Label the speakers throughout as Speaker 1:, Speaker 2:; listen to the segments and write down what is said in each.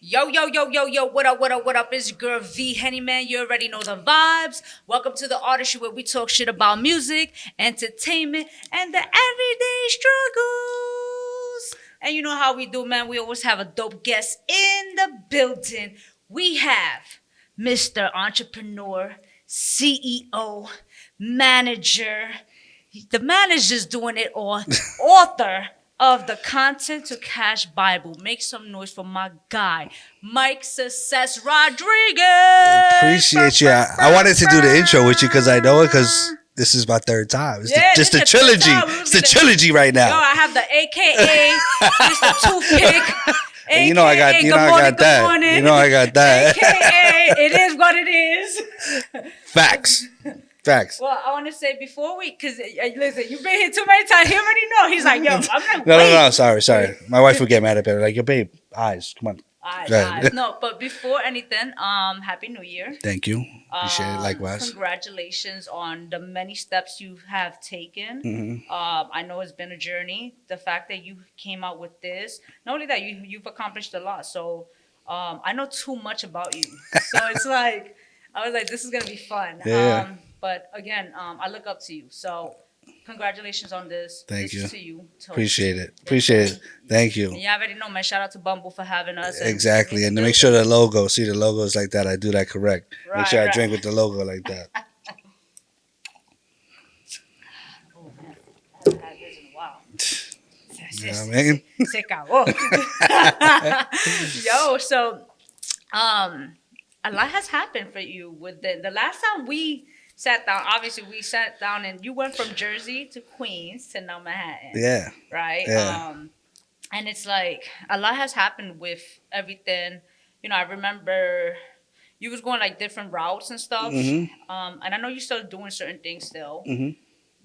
Speaker 1: Yo, yo, yo, yo, yo, what up, what up, what up? It's your girl V-HENNY, man. You already know the vibes. Welcome to the Artistry, where we talk shit about music, entertainment, and the everyday struggles. And you know how we do, man. We always have a dope guest in the building. We have Mr. Entrepreneur, CEO, manager. The manager's doing it all. Author of the Content to Cash Bible. Make some noise for my guy, Myq Success Rodriguez.
Speaker 2: Appreciate you. I wanted to do the intro with you because I know it because this is my third time. It's just the trilogy. It's the trilogy right now.
Speaker 1: Yo, I have the AKA, Mr. Toothpick.
Speaker 2: AKA, you know I got. You know I got that.
Speaker 1: Morning.
Speaker 2: You know I got that.
Speaker 1: AKA, it is what it is.
Speaker 2: Facts. Facts.
Speaker 1: Well, I want to say before we, because listen, you've been here too many times. He already know. He's like, yo, I'm not.
Speaker 2: No. Sorry. My wife would get mad at me. Like, yo, babe, eyes. Come on.
Speaker 1: Eyes. No, but before anything, Happy New Year.
Speaker 2: Thank you. Appreciate it. Likewise.
Speaker 1: Congratulations on the many steps you have taken.
Speaker 2: Mm-hmm.
Speaker 1: I know it's been a journey. The fact that you came out with this, not only that, you've accomplished a lot. So I know too much about you. So it's like, I was like, this is gonna be fun.
Speaker 2: Yeah.
Speaker 1: But again, I look up to you. So congratulations on this.
Speaker 2: Thank you.
Speaker 1: To you.
Speaker 2: Appreciate it. Thank you.
Speaker 1: And you already know, man. Shout out to Bumble for having us.
Speaker 2: Exactly. And to make sure the logo, see the logo is like that. I do that correct.
Speaker 1: Right,
Speaker 2: make sure
Speaker 1: right.
Speaker 2: I drink with the logo like that.
Speaker 1: Oh, man. I haven't had this in a while.
Speaker 2: You know what I mean?
Speaker 1: Se acabó. Yo, so a lot has happened for you with the last time we sat down. Obviously, we sat down and you went from Jersey to Queens to now Manhattan.
Speaker 2: Yeah.
Speaker 1: Right.
Speaker 2: Yeah.
Speaker 1: And it's like a lot has happened with everything. You know, I remember you was going like different routes and stuff.
Speaker 2: Mm-hmm.
Speaker 1: And I know you're still doing certain things still.
Speaker 2: Mm-hmm.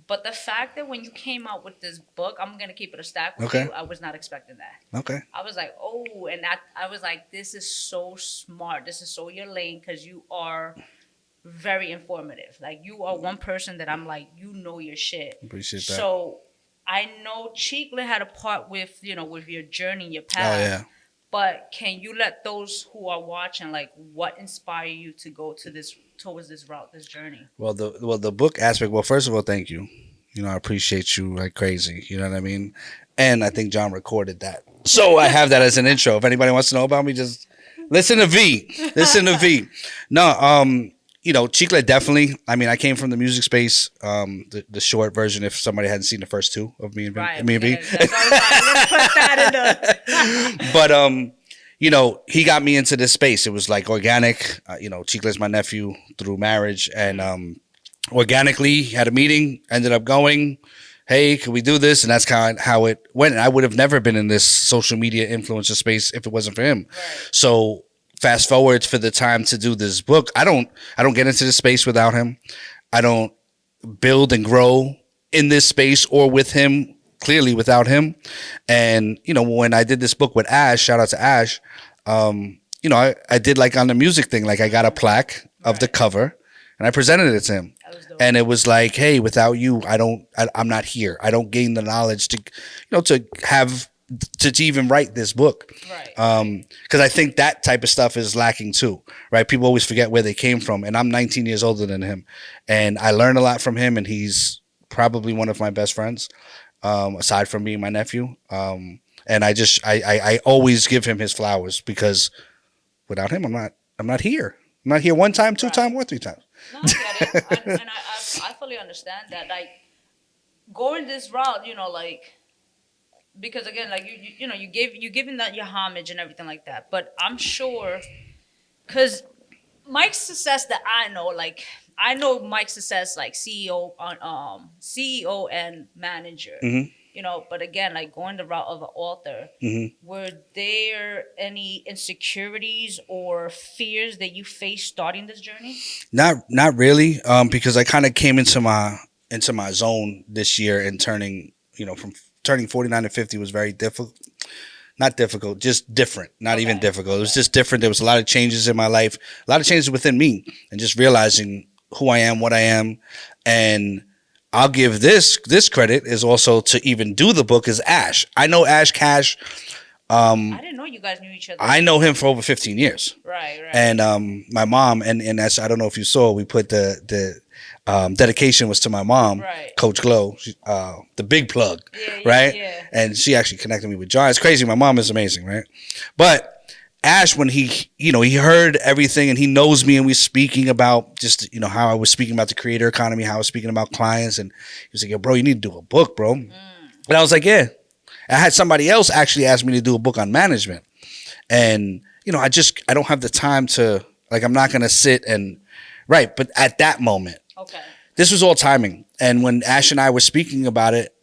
Speaker 1: But the fact that when you came out with this book, I'm going to keep it a stack with
Speaker 2: Okay.
Speaker 1: you. I was not expecting that.
Speaker 2: Okay.
Speaker 1: I was like, oh, and I was like, this is so smart. This is so your lane because you are very informative. Like, you are one person that I'm like, you know your shit.
Speaker 2: Appreciate that.
Speaker 1: So I know Chicle had a part with, with your journey, your path.
Speaker 2: Oh, yeah.
Speaker 1: But can you let those who are watching, like, what inspired you to go towards this route, this journey?
Speaker 2: Well, the book aspect. Well, first of all, thank you. You know, I appreciate you like crazy. You know what I mean? And I think John recorded that, so I have that as an intro. If anybody wants to know about me, just listen to V. No, you know, Chicle definitely. I mean, I came from the music space. The short version, if somebody hadn't seen the first two of me and V.
Speaker 1: Right.
Speaker 2: Me and V.
Speaker 1: Let's put that in the...
Speaker 2: But you know, he got me into this space. It was like organic. You know, Chicle's my nephew through marriage, and organically had a meeting. Ended up going, hey, can we do this? And that's kind of how it went. And I would have never been in this social media influencer space if it wasn't for him.
Speaker 1: Right.
Speaker 2: So fast forward for the time to do this book. I don't get into this space without him. I don't build and grow in this space or with him. Clearly without him. And, you know, when I did this book with Ash, shout out to Ash, you know, I did like on the music thing, like I got a plaque of the cover and I presented it to him. And it was like, hey, without you, I'm not here. I don't gain the knowledge to, to have, to even write this book.
Speaker 1: Right.
Speaker 2: Because I think that type of stuff is lacking too, right? People always forget where they came from. And I'm 19 years older than him. And I learned a lot from him, and probably one of my best friends. Aside from being my nephew. And I always give him his flowers because without him, I'm not here. I'm not here one time, two times, or three times.
Speaker 1: No, I get it. and I fully understand that. Like, going this route, like, because again, like you're giving that your homage and everything like that. But I'm sure, because Myq Success that I know, like, I know Myq Success, like CEO and manager, but again, like going the route of an author, were there any insecurities or fears that you faced starting this journey?
Speaker 2: Not really, because I kind of came into my zone this year, and from turning 49 to 50 was very difficult. Not difficult, just different. Not even difficult. It was just different. There was a lot of changes in my life, a lot of changes within me, and just realizing who I am, what I am. And I'll give this credit is also to even do the book is Ash. I know Ash Cash
Speaker 1: I didn't know you guys knew each other.
Speaker 2: I know him for over 15 years.
Speaker 1: Right.
Speaker 2: And my mom, and that's, I don't know if you saw, we put the dedication was to my mom,
Speaker 1: Right.
Speaker 2: Coach Glow, the big plug,
Speaker 1: Yeah,
Speaker 2: right?
Speaker 1: yeah.
Speaker 2: And she actually connected me with John. It's crazy. My mom is amazing, right? But Ash, when he heard everything and he knows me and we're speaking about just, how I was speaking about the creator economy, how I was speaking about clients. And he was like, yo, bro, you need to do a book, bro. And I was like, yeah. I had somebody else actually ask me to do a book on management. And, I don't have the time to, I'm not going to sit and write. But at that moment,
Speaker 1: Okay.
Speaker 2: this was all timing. And when Ash and I were speaking about it,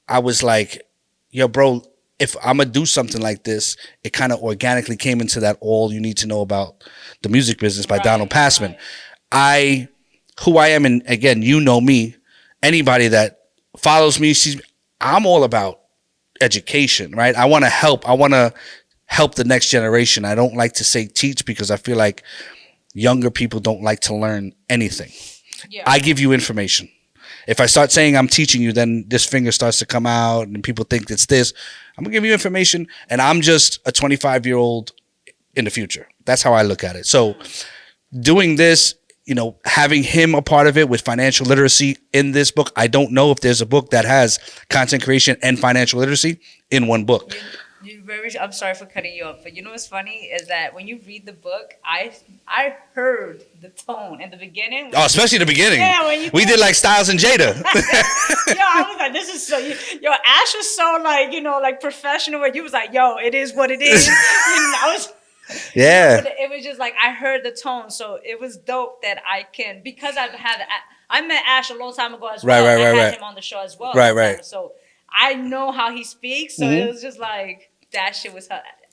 Speaker 2: I was like, yo, bro, if I'm going to do something like this, it kind of organically came into that All You Need to Know About the Music Business by Donald Passman.
Speaker 1: Right.
Speaker 2: Who I am, and again, you know me, anybody that follows me, I'm all about education, right? I want to help the next generation. I don't like to say teach because I feel like younger people don't like to learn anything.
Speaker 1: Yeah.
Speaker 2: I give you information. If I start saying I'm teaching you, then this finger starts to come out and people think it's this. I'm going to give you information, and I'm just a 25-year-old in the future. That's how I look at it. So doing this, having him a part of it with financial literacy in this book, I don't know if there's a book that has content creation and financial literacy in one book.
Speaker 1: I'm sorry for cutting you off, but you know what's funny is that when you read the book, I heard the tone in the beginning.
Speaker 2: Oh, especially the beginning.
Speaker 1: Yeah, when
Speaker 2: we did like Styles and Jada.
Speaker 1: I was like, this is so. Ash was so professional. And you was like, yo, it is what it is.
Speaker 2: Yeah.
Speaker 1: But it was just like I heard the tone, so it was dope that because I met Ash a long time ago as well. I had him on the show as well.
Speaker 2: Right.
Speaker 1: So I know how he speaks, so it was just like that shit was.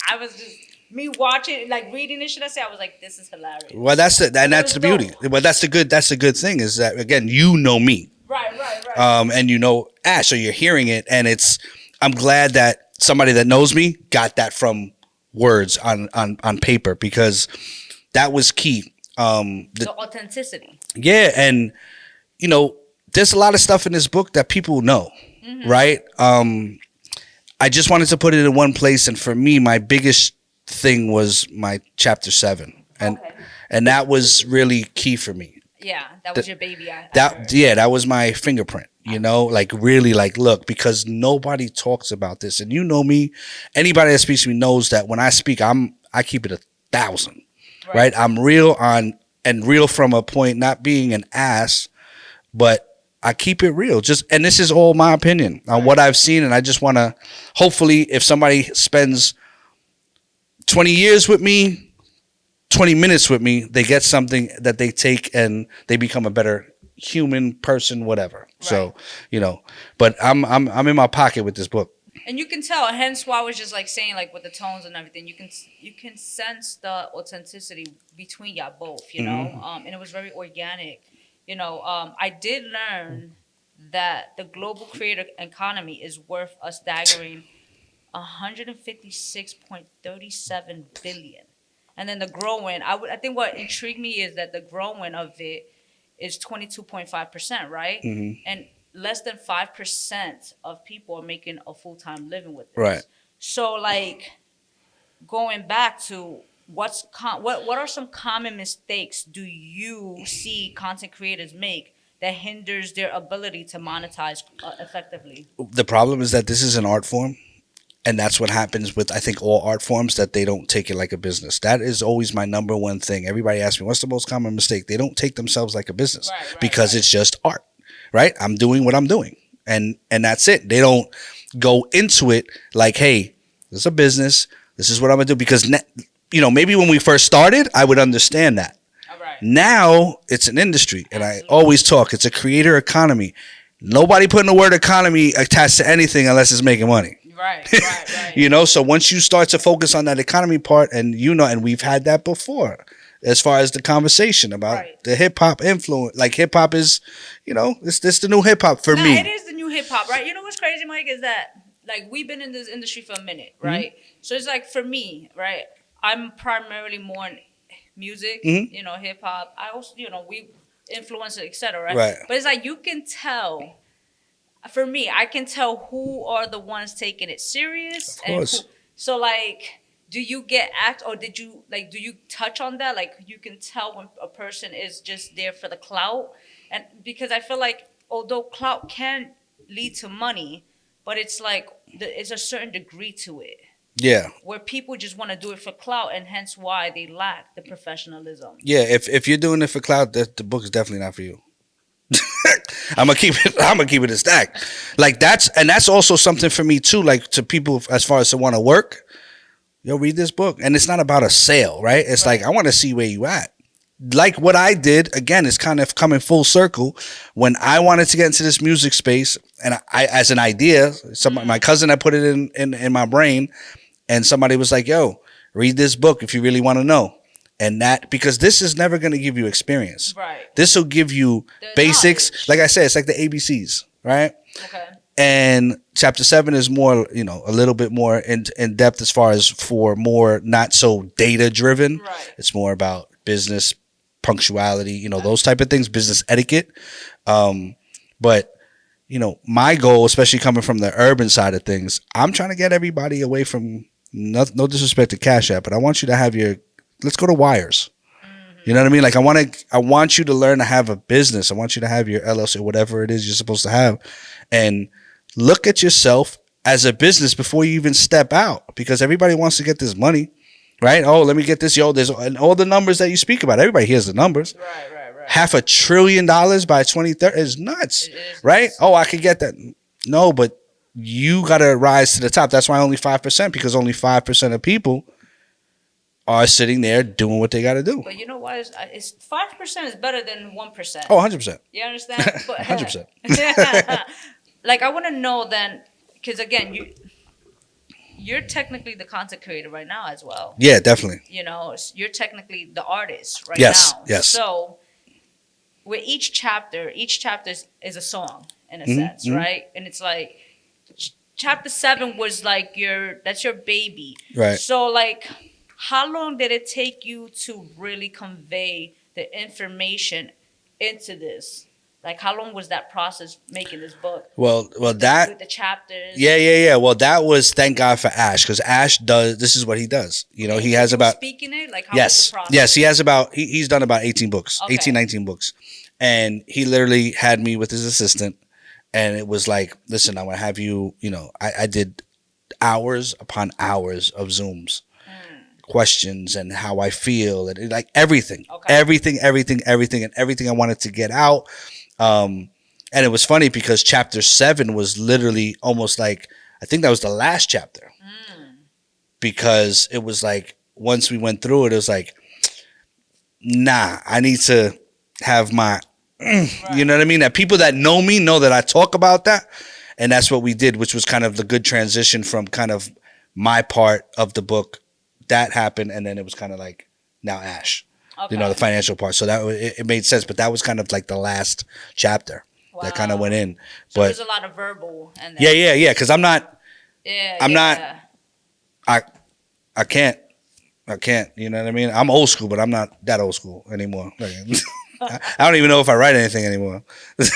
Speaker 1: I was just me watching, reading this shit. I was like, this is hilarious.
Speaker 2: Well, that's the beauty. Well, that's the good thing is that again, you know me.
Speaker 1: Right.
Speaker 2: And you know Ash, so you're hearing it, and I'm glad that somebody that knows me got that from words on paper, because that was key.
Speaker 1: The authenticity.
Speaker 2: Yeah, and there's a lot of stuff in this book that people know, right? I just wanted to put it in one place, and for me, my biggest thing was my chapter 7, and that was really key for me.
Speaker 1: Yeah, that was your baby.
Speaker 2: That was my fingerprint. Really, look, because nobody talks about this, and you know me. Anybody that speaks to me knows that when I speak, I keep it 1,000, right? I'm real real from a point, not being an ass, but I keep it real. And this is all my opinion on what I've seen, and I just want to, hopefully, if somebody spends 20 years with me, 20 minutes with me, they get something that they take and they become a better human person, whatever. So, but I'm in my pocket with this book.
Speaker 1: And you can tell, hence why I was just saying with the tones and everything, you can sense the authenticity between y'all both, and it was very organic. I did learn that the global creator economy is worth a staggering 156.37 billion. And then the growing, I think what intrigued me is that the growing of it is 22.5%, right?
Speaker 2: Mm-hmm.
Speaker 1: And less than 5% of people are making a full-time living with this.
Speaker 2: Right.
Speaker 1: So going back to what are some common mistakes do you see content creators make that hinders their ability to monetize effectively?
Speaker 2: The problem is that this is an art form. And that's what happens with, I think, all art forms, that they don't take it like a business. That is always my number one thing. Everybody asks me, what's the most common mistake? They don't take themselves like a business because it's just art, right? I'm doing what I'm doing. And that's it. They don't go into it like, hey, this is a business. This is what I'm going to do. Because, maybe when we first started, I would understand that.
Speaker 1: Right.
Speaker 2: Now it's an industry. And I always talk, it's a creator economy. Nobody putting the word economy attached to anything unless it's making money.
Speaker 1: Right.
Speaker 2: So once you start to focus on that economy part, and and we've had that before, as far as the conversation about the hip hop influence, hip hop is, it's the new hip hop for me.
Speaker 1: It is the new hip hop, right? You know what's crazy, Myq, is that we've been in this industry for a minute, right? Mm-hmm. So it's for me, right? I'm primarily more in music, hip hop. I also, we influence it, etc. Right? But it's you can tell. For me, I can tell who are the ones taking it serious,
Speaker 2: of course.
Speaker 1: and So like, do you get or did you like, do you touch on that? Like, you can tell when a person is just there for the clout, and because I feel like although clout can lead to money, but it's like it's a certain degree to it.
Speaker 2: Yeah.
Speaker 1: Where people just want to do it for clout, and hence why they lack the professionalism.
Speaker 2: Yeah, if you're doing it for clout, the book is definitely not for you. I'm gonna keep it a stack. Like that's also something for me too. Like to people as far as to want to work, yo, read this book, and it's not about a sale, right? It's like I want to see where you at. Like what I did again is kind of coming full circle when I wanted to get into this music space, and I as an idea, my cousin had put it in my brain, and somebody was like, yo, read this book if you really want to know. And that, because this is never going to give you experience.
Speaker 1: Right.
Speaker 2: This will give you
Speaker 1: The
Speaker 2: basics.
Speaker 1: knowledge.
Speaker 2: Like I said, it's like the ABCs, right?
Speaker 1: Okay.
Speaker 2: And chapter 7 is more, a little bit more in depth as far as for more not so data driven.
Speaker 1: Right.
Speaker 2: It's more about business punctuality, those type of things, business etiquette. But my goal, especially coming from the urban side of things, I'm trying to get everybody away from no disrespect to Cash App, but I want you to have let's go to wires. You know what I mean? Like I want you to learn to have a business. I want you to have your LLC, whatever it is you're supposed to have, and look at yourself as a business before you even step out, because everybody wants to get this money, right? Oh, let me get this. There's and all the numbers that you speak about. Everybody hears the numbers.
Speaker 1: Right.
Speaker 2: $500 billion by 2030 is nuts, right?
Speaker 1: Nuts.
Speaker 2: Oh, I could get that. No, but you got to rise to the top. That's why only 5%, because only 5% of people are sitting there doing what they got to do.
Speaker 1: But you know what? It's 5% is better than 1%.
Speaker 2: Oh, 100%.
Speaker 1: You understand? But,
Speaker 2: 100%.
Speaker 1: Like, I want to know then, because again, you're technically the content creator right now as well.
Speaker 2: Yeah, definitely.
Speaker 1: You're technically the artist right
Speaker 2: Yes,
Speaker 1: now.
Speaker 2: yes.
Speaker 1: So with each chapter is a song in a sense, right? And it's like chapter 7 was like that's your baby.
Speaker 2: Right.
Speaker 1: So like, how long did it take you to really convey the information into this? Like, how long was that process making this book?
Speaker 2: Well,
Speaker 1: with the chapters.
Speaker 2: Yeah. Well, that was, thank God for Ash, because Ash this is what he does. He has about
Speaker 1: speaking it. Like, how was the process?
Speaker 2: Yes, he has he's done about 18 books,
Speaker 1: Okay.
Speaker 2: 19 books, and he literally had me with his assistant, and it was like, listen, I'm gonna have you. I did hours upon hours of Zooms. Questions and how I feel and like everything, everything I wanted to get out. And it was funny because chapter 7 was literally almost like, I think that was the last chapter, because it was like, once we went through it, it was like, nah, I need to have my, you know what I mean? That people that know me know that I talk about that. And that's what we did, which was kind of the good transition from kind of my part of the book. That happened, and then it was kind of like now Ash, the financial part. So that it made sense, but that was kind of like the last chapter that kind of went in.
Speaker 1: So
Speaker 2: but
Speaker 1: there's a lot of verbal and
Speaker 2: yeah, because I'm not.
Speaker 1: not.
Speaker 2: I can't. You know what I mean? I'm old school, but I'm not that old school anymore. I don't even know if I write anything anymore.
Speaker 1: I mean,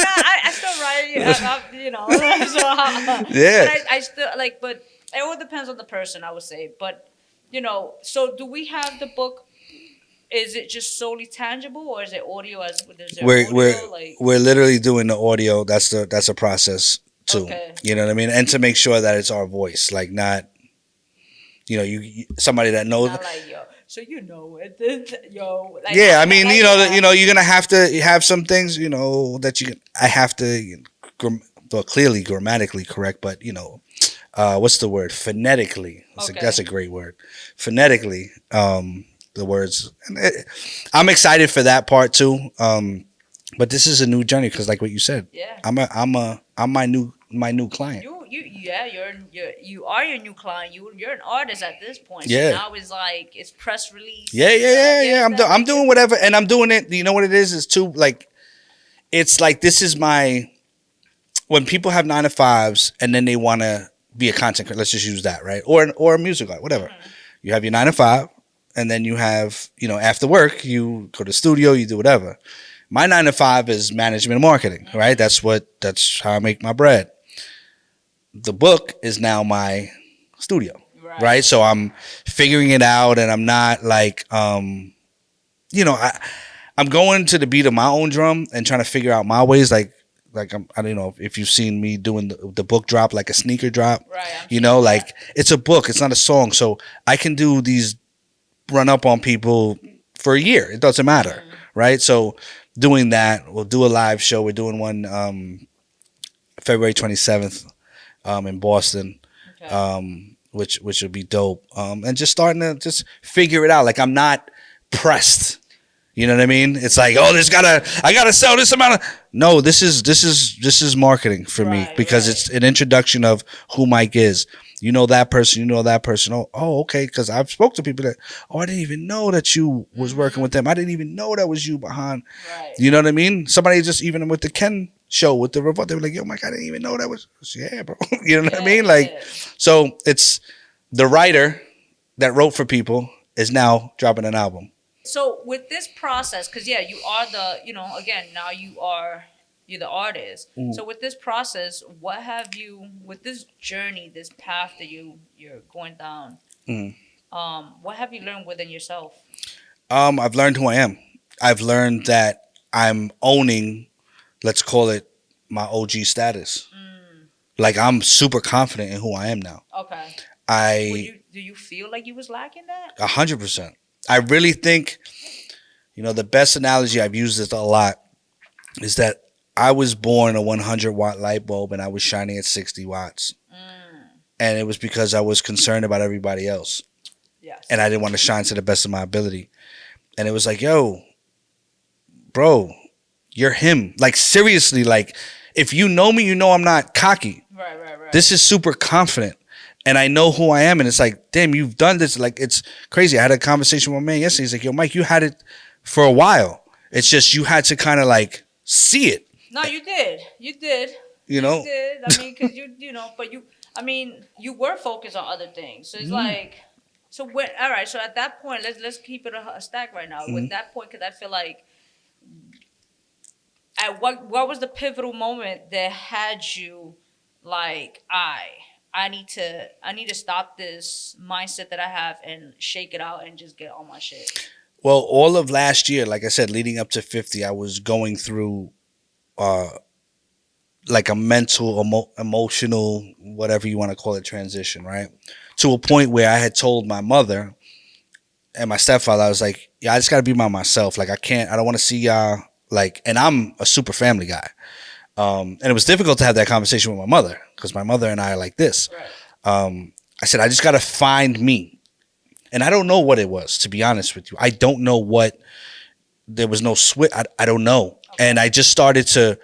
Speaker 1: I still write, so,
Speaker 2: yeah.
Speaker 1: But I still like, but it all depends on the person, I would say. But so do we have the book? Is it just solely tangible, or is it audio?
Speaker 2: We're literally doing the audio. That's a process too.
Speaker 1: Okay.
Speaker 2: You know what I mean? And to make sure that it's our voice, like not, you somebody that knows.
Speaker 1: Not like, yo, so yo. Like,
Speaker 2: yeah, I mean, you're gonna have to have some things, that I have to, clearly grammatically correct, but what's the word? Phonetically. That's a great word. Phonetically, the words. I'm excited for that part too. But this is a new journey because, like what you said, I'm my new client.
Speaker 1: You are your new client. You're an artist at this point.
Speaker 2: Yeah.
Speaker 1: So now it's press release.
Speaker 2: Yeah. I'm doing whatever, and I'm doing it. You know what it is? It's too like, it's like this is my. When people have 9 to 5s and then they want to be a content creator, let's just use that, right? Or a music artist, whatever. Mm-hmm. You have your 9 to 5, and then you have, after work, you go to the studio, you do whatever. My 9 to 5 is management and marketing, right? That's how I make my bread. The book is now my studio. right? So I'm figuring it out, and I'm not like, you know, I'm going to the beat of my own drum and trying to figure out my ways. I don't know if you've seen me doing the book drop, like a sneaker drop.
Speaker 1: Right.
Speaker 2: You know, like it's a book, it's not a song, so I can do these run up on people for a year. It doesn't matter, right? So doing that, we'll do a live show. We're doing one February 27th in Boston, which will be dope. And just starting to just figure it out. Like I'm not pressed. You know what I mean? It's like, oh, I gotta sell this amount of. No, this is marketing for me because it's an introduction of who Myq is. You know that person. You know that person. Oh, okay. Because I've spoke to people that, I didn't even know that you was working with them. I didn't even know that was you behind. Right. You know what I mean? Somebody just even with the Ken show with the revolt, they were like, yo, Myq, I didn't even know that was. Yeah, bro. You know what I mean? Like, so it's the writer that wrote for people is now dropping an album.
Speaker 1: So with this process, because you are the, again, now you're the artist. So with this process, what have you, with this journey, this path that you're going down, what have you learned within yourself?
Speaker 2: I've learned who I am. I've learned that I'm owning, let's call it, my OG status. Like I'm super confident in who I am now. Okay. Do you feel like you was lacking that? 100%. I really think, the best analogy I've used this a lot is that I was born a 100-watt light bulb and I was shining at 60 watts. And it was because I was concerned about everybody else. Yes. And I didn't want to shine to the best of my ability. And it was like, yo, bro, you're him. Like, seriously, like, if you know me, you know I'm not cocky. Right. This is super confident. And I know who I am. And it's like, damn, you've done this. Like, it's crazy. I had a conversation with my man yesterday. He's like, yo, Myq, you had it for a while. It's just you had to kind of like see it.
Speaker 1: No, you did. You did. You did. I mean, because you were focused on other things. So it's like, all right. So at that point, let's keep it a stack right now. With that point, because I feel like, at what was the pivotal moment that had you like, I need to stop this mindset that I have and shake it out and just get all my shit.
Speaker 2: Well, all of last year, like I said, leading up to 50, I was going through like a mental, emotional, whatever you want to call it, transition, right? To a point where I had told my mother and my stepfather, I was like, I just got to be by myself. Like, I don't want to see y'all. Like, and I'm a super family guy. And it was difficult to have that conversation with my mother because my mother and I are like this. Right. I said, I just got to find me. And I don't know what it was, to be honest with you. I don't know what, there was no switch. I don't know. Okay. And I just started to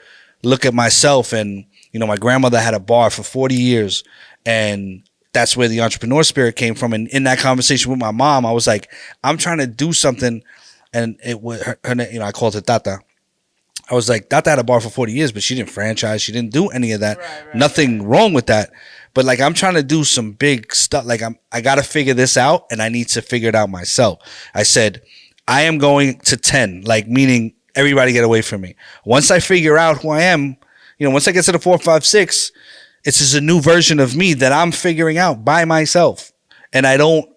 Speaker 2: look at myself and, my grandmother had a bar for 40 years and that's where the entrepreneur spirit came from. And in that conversation with my mom, I was like, I'm trying to do something. And it was her I called her Tata. I was like, Tata had a bar for 40 years, but she didn't franchise. She didn't do any of that. Right, nothing wrong with that. But like, I'm trying to do some big stuff. Like I got to figure this out and I need to figure it out myself. I said, I am going to 10, like meaning everybody get away from me. Once I figure out who I am, once I get to the 4, 5, 6, it's just a new version of me that I'm figuring out by myself. And I don't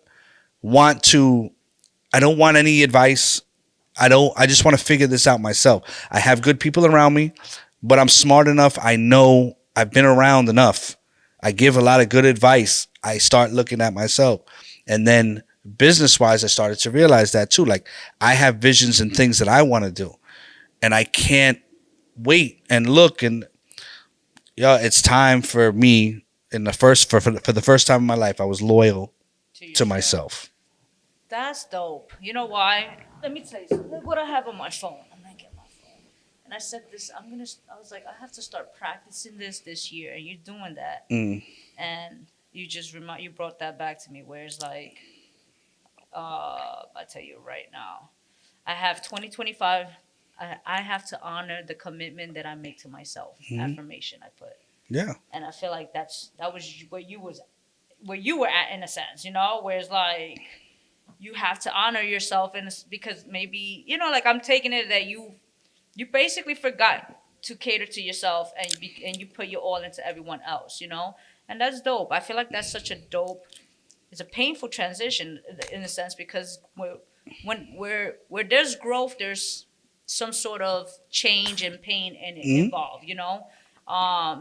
Speaker 2: want any advice. I just want to figure this out myself. I have good people around me, but I'm smart enough. I know I've been around enough. I give a lot of good advice. I start looking at myself. And then business-wise, I started to realize that too. Like, I have visions and things that I want to do. And I can't wait and look. And it's time for me for the first time in my life, I was loyal to myself.
Speaker 1: That's dope. You know why? Let me tell you something. Look what I have on my phone. I'm gonna get my phone. And I said this. I was like, I have to start practicing this year, and you're doing that. And you just you brought that back to me. Where it's like, I tell you right now, I have 2025. I have to honor the commitment that I make to myself. Affirmation I put. Yeah. And I feel like that was where you were at in a sense, where it's like, you have to honor yourself, and because maybe like I'm taking it that you basically forgot to cater to yourself, and you put your all into everyone else, and that's dope. I feel like that's such a dope it's a painful transition in a sense, because where there's growth, there's some sort of change and pain and involved, you know.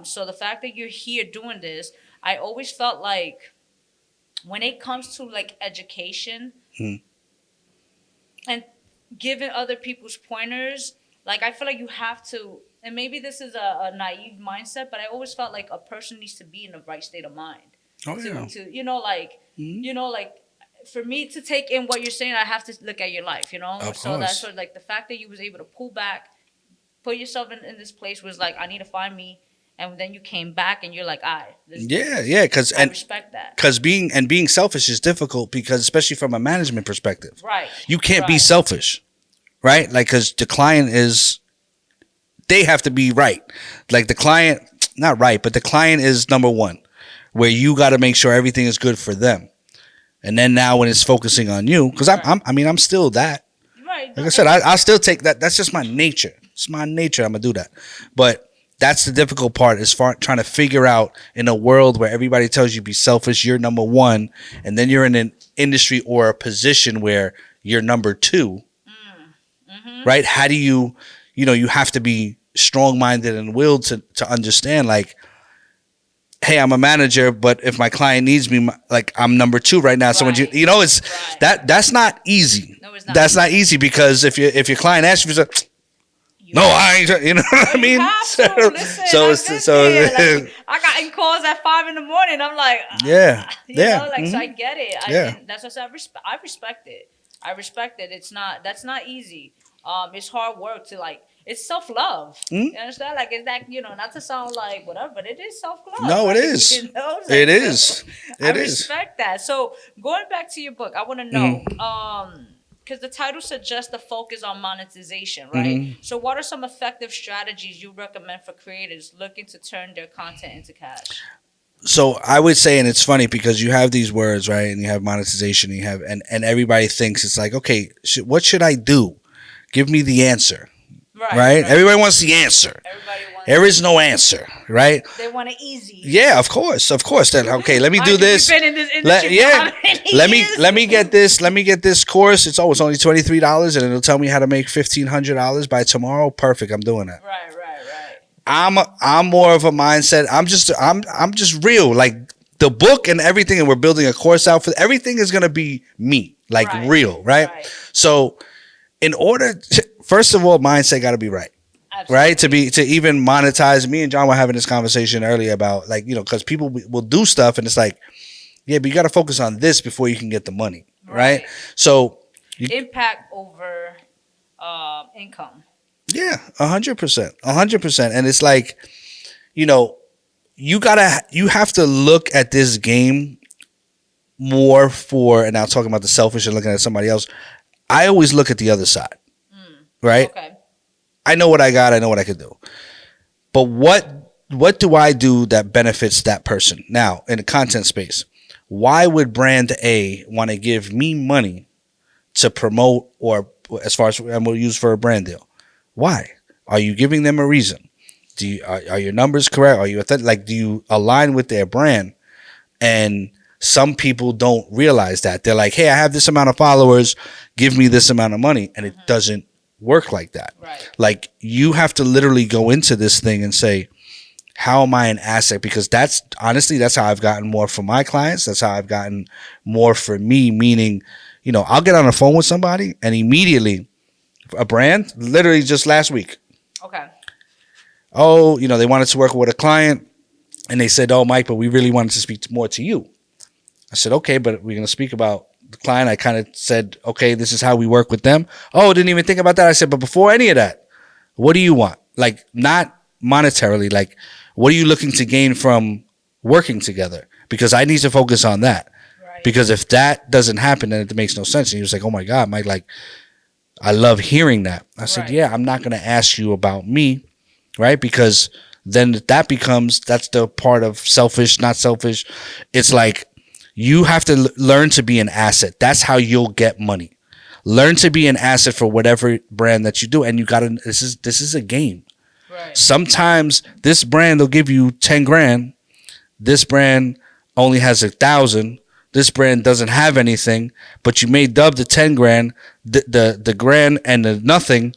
Speaker 1: So the fact that you're here doing this, I always felt like when it comes to like education and giving other people's pointers, like I feel like you have to, and maybe this is a naive mindset, but I always felt like a person needs to be in the right state of mind.
Speaker 2: Oh, yeah.
Speaker 1: To you know, like you know, like for me to take in what you're saying, I have to look at your life, you know.
Speaker 2: Of
Speaker 1: so
Speaker 2: course.
Speaker 1: that's sort of like the fact that you was able to pull back, put yourself in this place was like, I need to find me. And then you came back and you're like,
Speaker 2: yeah, because
Speaker 1: I respect that.
Speaker 2: Because being selfish is difficult, because especially from a management perspective,
Speaker 1: Right?
Speaker 2: You can't be selfish, right? Like, because the client they have to be right. Like the client, not right, but the client is number one, where you got to make sure everything is good for them. And then now when it's focusing on you, because I'm still that.
Speaker 1: Right.
Speaker 2: Like I said, I still take that. That's just my nature. It's my nature. I'm gonna do that, but. That's the difficult part, is trying to figure out in a world where everybody tells you be selfish, you're number one, and then you're in an industry or a position where you're number two, right? How do you have to be strong-minded and willed to understand, like, hey, I'm a manager, but if my client needs me, like, I'm number two right now. So when it's that's not easy. No, it's not. That's not easy, because if your client asks you for something, no, I ain't. You know what I mean?
Speaker 1: I got in calls at 5 a.m. I'm like, so I get it. That's what I said. I respect it. That's not easy. It's hard work to, like, it's self-love. You understand? Like, it's that, not to sound like whatever, but it is self-love.
Speaker 2: No, it is. It is.
Speaker 1: I respect that. So going back to your book, I want to know. Because the title suggests the focus on monetization, right? So what are some effective strategies you recommend for creators looking to turn their content into cash?
Speaker 2: So I would say, and it's funny because you have these words, right? And you have monetization, and everybody thinks it's like, okay, what should I do? Give me the answer, right? Everybody wants the answer. There is no answer, right?
Speaker 1: They want it easy.
Speaker 2: Yeah, of course. Then, okay, let me do this.
Speaker 1: We've been in this industry
Speaker 2: let me get this. Let me get this course. It's only $23, and it'll tell me how to make $1,500 by tomorrow. Perfect. I'm doing that.
Speaker 1: Right.
Speaker 2: I'm more of a mindset. I'm just real. Like the book and everything, and we're building a course out for everything is gonna be me, like real, right? So, in order, first of all, mindset got to be right. Absolutely. Right, to even monetize. Me and John were having this conversation earlier about, like, because people will do stuff and it's like, yeah, but you got to focus on this before you can get the money, right? So
Speaker 1: impact over income.
Speaker 2: Yeah, 100%, and it's like, you have to look at this game more for, and now talking about the selfish and looking at somebody else. I always look at the other side, right? Okay. I know what I got. I know what I could do. But what do I do that benefits that person? Now, in the content space, why would brand A want to give me money to promote, or as far as I'm going to use for a brand deal? Why? Are you giving them a reason? Are your numbers correct? Are you authentic? Like, do you align with their brand? And some people don't realize that. They're like, hey, I have this amount of followers. Give me this amount of money. And it doesn't work like that. Right. Like, you have to literally go into this thing and say, how am I an asset? Because that's how I've gotten more for my clients. That's how I've gotten more for me, meaning, I'll get on the phone with somebody and immediately, a brand, literally just last week. Okay. Oh, they wanted to work with a client and they said, oh, Myq, but we really wanted to speak more to you. I said, okay, but we're going to speak about the client. I kind of said, okay, this is how we work with them. Oh, didn't even think about that. I said, but before any of that, what do you want? Like, not monetarily, like, what are you looking to gain from working together? Because I need to focus on that. Right. Because if that doesn't happen, then it makes no sense. And he was like, oh my God, Myq, like, I love hearing that. I said, yeah, I'm not going to ask you about me, right? Because then that's the part of selfish, not selfish. It's like, you have to learn to be an asset. That's how you'll get money. Learn to be an asset for whatever brand that you do. And this is a game. Right. Sometimes this brand will give you 10 grand. This brand only has 1,000. This brand doesn't have anything, but you may dub the 10 grand, the grand and the nothing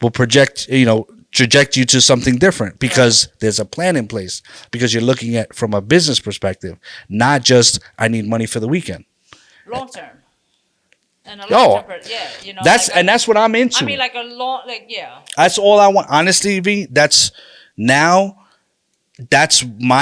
Speaker 2: will traject you to something different because there's a plan in place, because you're looking at from a business perspective, not just I need money for the weekend.
Speaker 1: Long term. And a long term,
Speaker 2: that's what I'm into.
Speaker 1: I mean, like a long,
Speaker 2: That's all I want. Honestly, V, that's my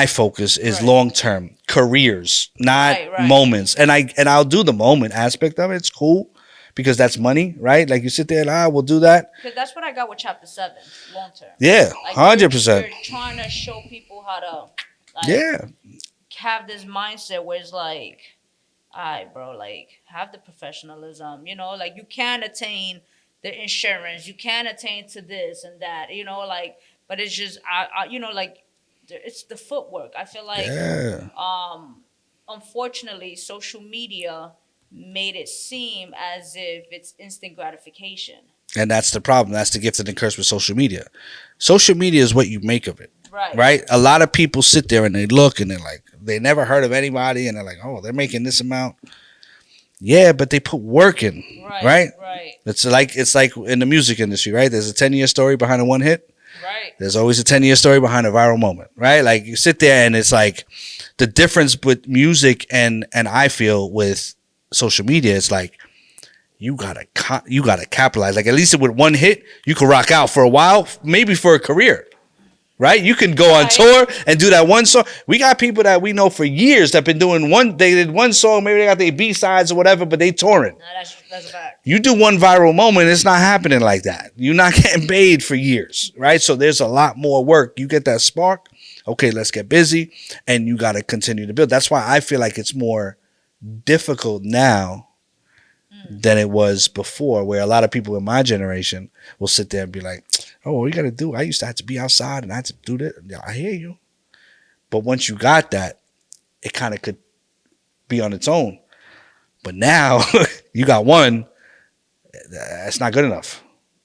Speaker 2: focus is long term careers, not moments. And I'll do the moment aspect of it. It's cool because that's money, right? Like you sit there and we'll do that.
Speaker 1: Because that's what I got with Chapter 7, long term.
Speaker 2: Yeah, 100%.
Speaker 1: You're trying to show people how to have this mindset where it's like, all right, bro, like have the professionalism, like you can attain the insurance, you can attain to this and that, but it's just, like it's the footwork. I feel like, unfortunately, social media made it seem as if it's instant gratification.
Speaker 2: And that's the problem. That's the gift and the curse with social media. Social media is what you make of it. Right? A lot of people sit there and they look and they're like, they never heard of anybody and they're like, oh, they're making this amount. Yeah, but they put work in. Right. It's like in the music industry, right? There's a 10-year story behind a one hit.
Speaker 1: Right.
Speaker 2: There's always a 10-year story behind a viral moment, right? Like you sit there and it's like the difference with music and I feel with social media, it's like you gotta capitalize. Like at least with one hit, you can rock out for a while, maybe for a career. Right? You can go on tour and do that one song. We got people that we know for years that been doing they did one song, maybe they got their B-sides or whatever, but they touring.
Speaker 1: No, that's a fact.
Speaker 2: You do one viral moment, it's not happening like that. You're not getting paid for years, right? So there's a lot more work. You get that spark, okay, let's get busy, and you got to continue to build. That's why I feel like it's more difficult now than it was before, where a lot of people in my generation will sit there and be like, oh, what you got to do? I used to have to be outside and I had to do that. Yeah, I hear you. But once you got that, it kind of could be on its own. But now you got one. That's not good enough.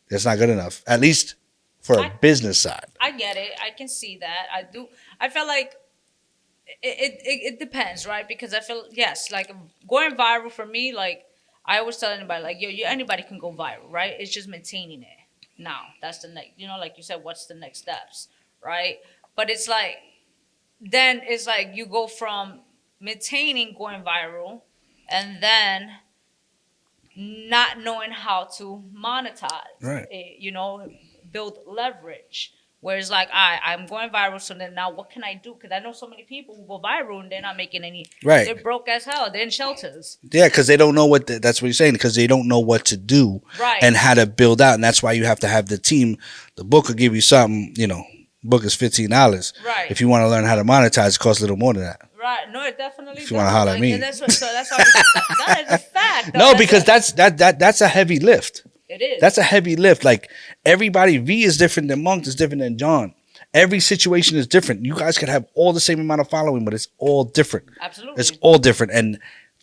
Speaker 2: That's not good enough, at least for a business side.
Speaker 1: I get it. I can see that. I do. I feel like it depends, right? Because I feel, yes, like going viral for me, like I always tell anybody, like, anybody can go viral, right? It's just maintaining it. Now, that's the next, like you said, what's the next steps, right? But it's like, then it's like you go from maintaining going viral and then not knowing how to monetize, build leverage. Whereas like, I'm going viral, so then now what can I do? Because I know so many people who go viral and they're not making any.
Speaker 2: Right.
Speaker 1: They're broke as hell. They're in shelters.
Speaker 2: Yeah, because they don't know that's what you're saying, because they don't know what to do and how to build out. And that's why you have to have the team. The book will give you something, book is $15.
Speaker 1: Right.
Speaker 2: If you want to learn how to monetize, it costs a little more than that.
Speaker 1: Right. No, it definitely does.
Speaker 2: If you want to holler at me.
Speaker 1: That's why that is a fact.
Speaker 2: No, because that's a heavy lift.
Speaker 1: It is.
Speaker 2: That's a heavy lift. Like everybody, V is different than Monk is different than John. Every situation is different. You guys could have all the same amount of following, but it's all different.
Speaker 1: Absolutely.
Speaker 2: It's all different. And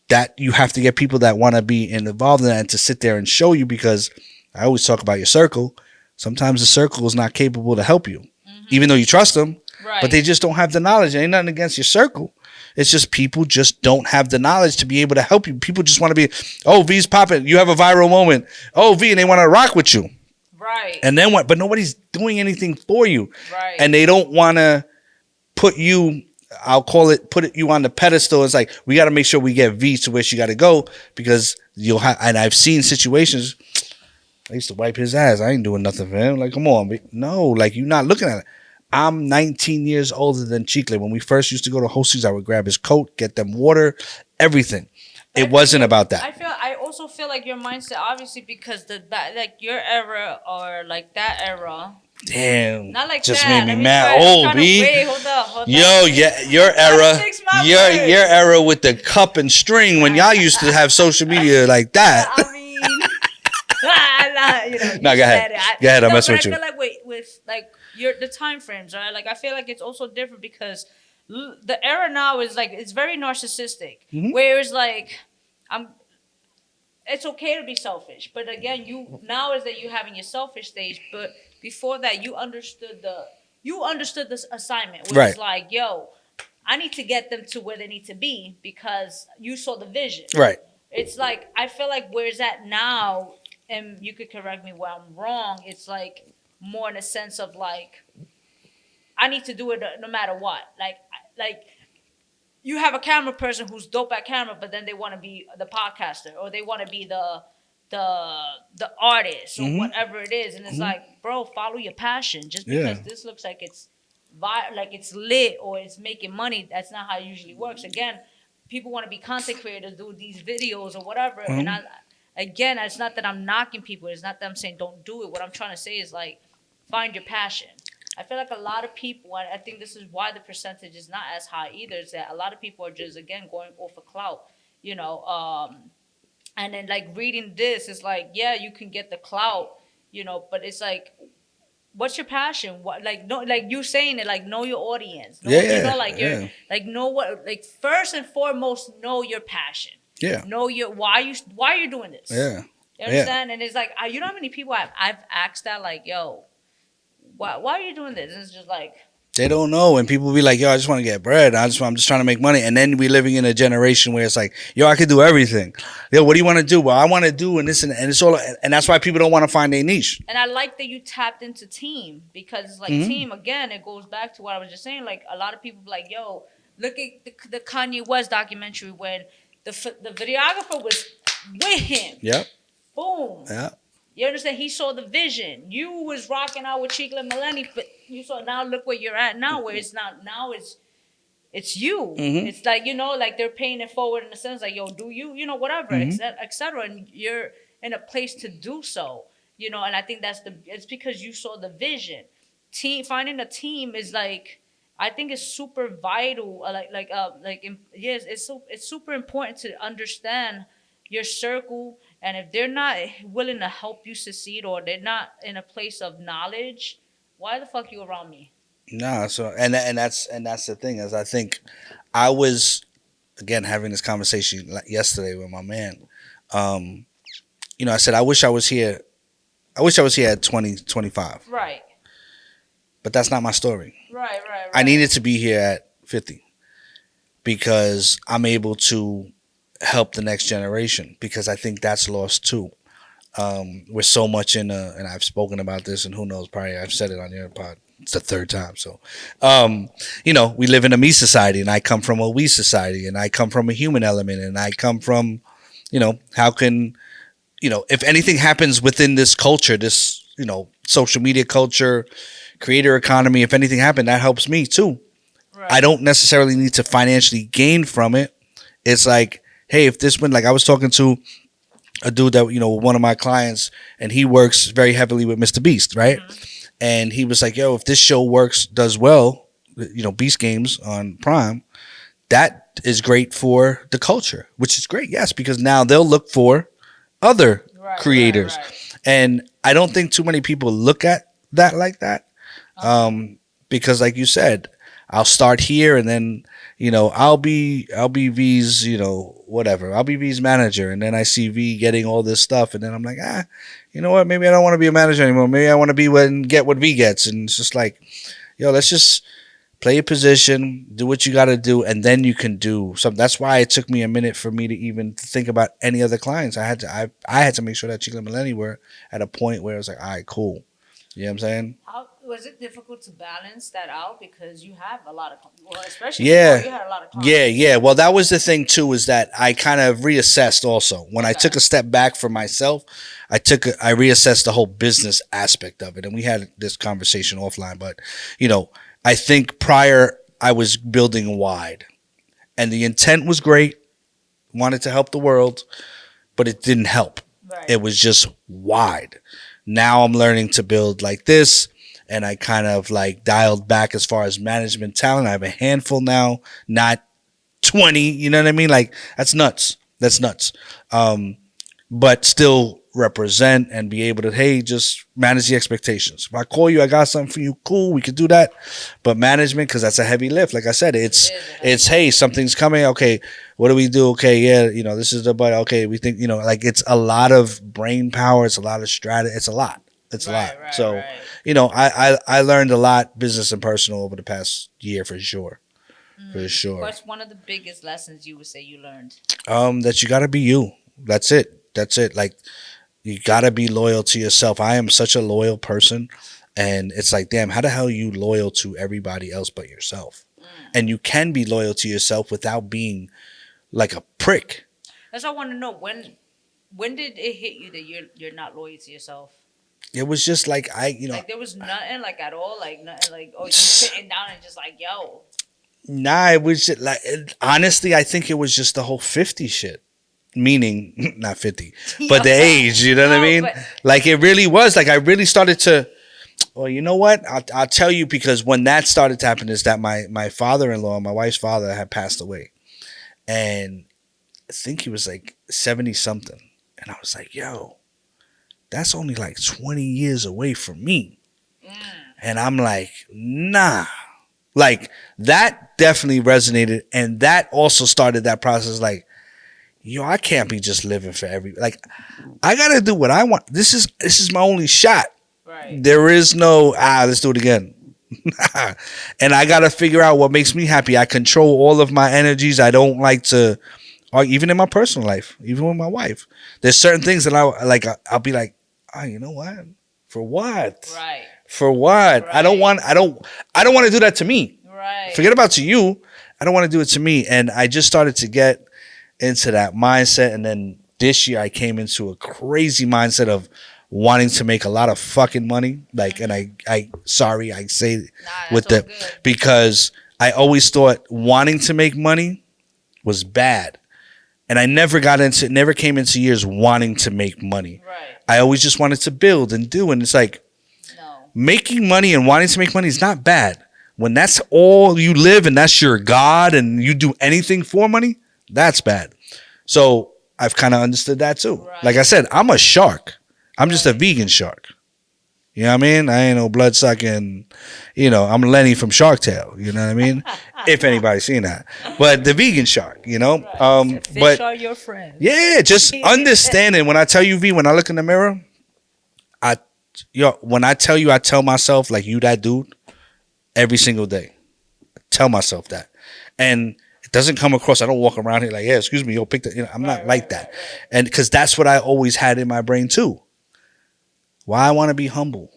Speaker 2: that you have to get people that want to be involved in that and to sit there and show you, because I always talk about your circle. Sometimes the circle is not capable to help you, even though you trust them, but they just don't have the knowledge. Ain't nothing against your circle. It's just people just don't have the knowledge to be able to help you. People just want to be, oh, V's popping. You have a viral moment. Oh, V, and they want to rock with you.
Speaker 1: Right.
Speaker 2: And then what? But nobody's doing anything for you.
Speaker 1: Right.
Speaker 2: And they don't want to put you, put you on the pedestal. It's like, we got to make sure we get V to where she got to go, because you'll have, and I've seen situations, I used to wipe his ass. I ain't doing nothing for him. Like, come on. No, like, you're not looking at it. I'm 19 years older than Chicle. When we first used to go to hostings, I would grab his coat, get them water, everything. It wasn't about that.
Speaker 1: I also feel like your mindset, obviously, because like your era or like that era.
Speaker 2: Damn.
Speaker 1: Not like
Speaker 2: just
Speaker 1: that.
Speaker 2: made me mad. Oh, B.
Speaker 1: Wait, hold up.
Speaker 2: Your era. Your era with the cup and string when y'all used to have social media like that.
Speaker 1: I mean,
Speaker 2: no, go ahead. Go ahead. I'm messing with you.
Speaker 1: I feel like with like the time frames, right? Like I feel like it's also different because the era now is like it's very narcissistic. Whereas like it's okay to be selfish, but again, now is that you having your selfish stage. But before that, you understood this assignment, which is like, yo, I need to get them to where they need to be because you saw the vision.
Speaker 2: Right.
Speaker 1: It's like, I feel like where it's at now, and you could correct me where I'm wrong, it's like more in a sense of like, I need to do it no matter what. Like you have a camera person who's dope at camera, but then they want to be the podcaster or they want to be the artist or whatever it is. And it's like, bro, follow your passion. Just because this looks like it's lit or it's making money, that's not how it usually works. Again, people want to be content creators, do these videos or whatever. And again, it's not that I'm knocking people. It's not that I'm saying don't do it. What I'm trying to say is like, find your passion. I feel like a lot of people, and I think this is why the percentage is not as high either, is that a lot of people are just, again, going off of clout, you know. And then like reading this is like, yeah, you can get the clout, you know, but it's like, what's your passion? What, like, no, like you saying it, like, know your audience. Know, you know, like you're like, know what, like, first and foremost, know your passion.
Speaker 2: Yeah.
Speaker 1: Know your why are you doing this?
Speaker 2: Yeah.
Speaker 1: You understand? And it's like, you know how many people I've asked that, like, yo, why are you doing this? And it's just like,
Speaker 2: they don't know, and people be like, yo, I just want to get bread. I'm just trying to make money. And then we living in a generation where it's like, yo, I could do everything. Yo, what do you want to do? Well, I want to do, and this, and it's all, and that's why people don't want to find their niche.
Speaker 1: And I like that you tapped into team, because it's like team, again, it goes back to what I was just saying. Like, a lot of people be like, yo, look at the Kanye West documentary when the videographer was with him.
Speaker 2: Yep.
Speaker 1: Boom.
Speaker 2: Yeah.
Speaker 1: You understand? He saw the vision. You was rocking out with Chicle Millennium, but you saw, now look where you're at now, where it's not, now it's you. It's like, you know, like they're paying it forward in the sense like, yo, do you know, whatever, et cetera. And you're in a place to do so, you know, and I think it's because you saw the vision. Finding a team is like, I think it's super vital. Yes, it's super important to understand your circle, and if they're not willing to help you succeed or they're not in a place of knowledge, why the fuck you around me?
Speaker 2: Nah, so and that's the thing, is I think I was, again, having this conversation yesterday with my man. You know, I said I wish I was here at 25.
Speaker 1: Right.
Speaker 2: But that's not my story.
Speaker 1: Right.
Speaker 2: I needed to be here at 50 because I'm able to help the next generation, because I think that's lost too. We're so much and I've spoken about this, and who knows, probably I've said it on your pod. It's the third time. So, you know, we live in a me society, and I come from a we society, and I come from a human element, and I come from, you know, how can, you know, if anything happens within this culture, this, you know, social media culture, creator economy, if anything happened, that helps me too. Right. I don't necessarily need to financially gain from it. It's like, hey, if this went, like I was talking to a dude that, you know, one of my clients, and he works very heavily with Mr. Beast, right? And he was like, yo, if this show does well, you know, Beast Games on Prime, that is great for the culture, which is great, yes, because now they'll look for other creators. Right. And I don't think too many people look at that like that. Because like you said, I'll start here, and then, you know, I'll be V's, you know, whatever. I'll be V's manager, and then I see V getting all this stuff, and then I'm like, you know what? Maybe I don't want to be a manager anymore. Maybe I want to get what V gets. And it's just like, yo, let's just play your position, do what you got to do, and then you can do something. That's why it took me a minute for me to even think about any other clients. I had to make sure that Chicle Millennium were at a point where it was like, all right, cool. You know what I'm saying?
Speaker 1: Was it difficult to balance that out, because you have a lot of, well, especially you had a lot of clients.
Speaker 2: Yeah. Well, that was the thing too, is that I kind of reassessed also. When I took a step back for myself, I reassessed the whole business aspect of it, and we had this conversation offline. But, you know, I think prior I was building wide, and the intent was great, wanted to help the world, but it didn't help. Right. It was just wide. Now I'm learning to build like this, and I kind of like dialed back as far as management talent. I have a handful now, not 20. You know what I mean? Like, that's nuts. But still represent and be able to, hey, just manage the expectations. If I call you, I got something for you, cool, we could do that. But management, because that's a heavy lift. Like I said, it's hey, something's coming. Okay, what do we do? Okay, yeah, you know, this is the but. Okay, we think, you know, like, it's a lot of brain power. It's a lot of strategy. It's a lot. It's a lot. So, you know, I learned a lot, business and personal, over the past year for sure. for sure.
Speaker 1: What's one of the biggest lessons you would say you learned?
Speaker 2: That you gotta be you. That's it. That's it. Like you gotta be loyal to yourself. I am such a loyal person, and it's like, damn, how the hell are you loyal to everybody else but yourself? And you can be loyal to yourself without being like a prick.
Speaker 1: That's what I want to know. When did it hit you that you're not loyal to yourself?
Speaker 2: It was just like
Speaker 1: Like there was nothing like at all, like nothing like you sitting down and just like yo.
Speaker 2: Nah, it was just like honestly, I think it was just the whole 50 shit. Meaning not 50, but the age, you know what I mean? Like it really was. Like I really started to. Well, you know what? I'll tell you, because when that started to happen is that my father-in-law, my wife's father, had passed away, and I think he was like 70 something, and I was like, yo, that's only like 20 years away from me. And I'm like, nah. Like that definitely resonated. And that also started that process. Like, yo, I can't be just living for like, I gotta do what I want. This is my only shot.
Speaker 1: Right.
Speaker 2: There is no, let's do it again. And I gotta figure out what makes me happy. I control all of my energies. I don't like to, or even in my personal life, even with my wife, there's certain things that I'll be like, oh, you know what? For what?
Speaker 1: Right.
Speaker 2: For what?
Speaker 1: Right.
Speaker 2: I don't want to do that to me.
Speaker 1: Right.
Speaker 2: Forget about to you. I don't want to do it to me. And I just started to get into that mindset. And then this year I came into a crazy mindset of wanting to make a lot of fucking money. Like, and I say with the, because I always thought wanting to make money was bad. And I never came into years wanting to make money.
Speaker 1: Right.
Speaker 2: I always just wanted to build and do. And it's like, making money and wanting to make money is not bad. When that's all you live and that's your God and you do anything for money, that's bad. So I've kind of understood that too. Right. Like I said, I'm a shark. I'm just a vegan shark. You know what I mean? I ain't no blood sucking, I'm Lenny from Shark Tale. You know what I mean? If anybody's seen that. But the vegan shark,
Speaker 1: Right. Fish are your friends.
Speaker 2: Yeah, just understanding. When I tell you, V, when I look in the mirror, when I tell you, I tell myself, like, you that dude, every single day. I tell myself that. And it doesn't come across, I don't walk around here like, yeah, excuse me, pick that. I'm not like that. And because that's what I always had in my brain too. Why I want to be humble.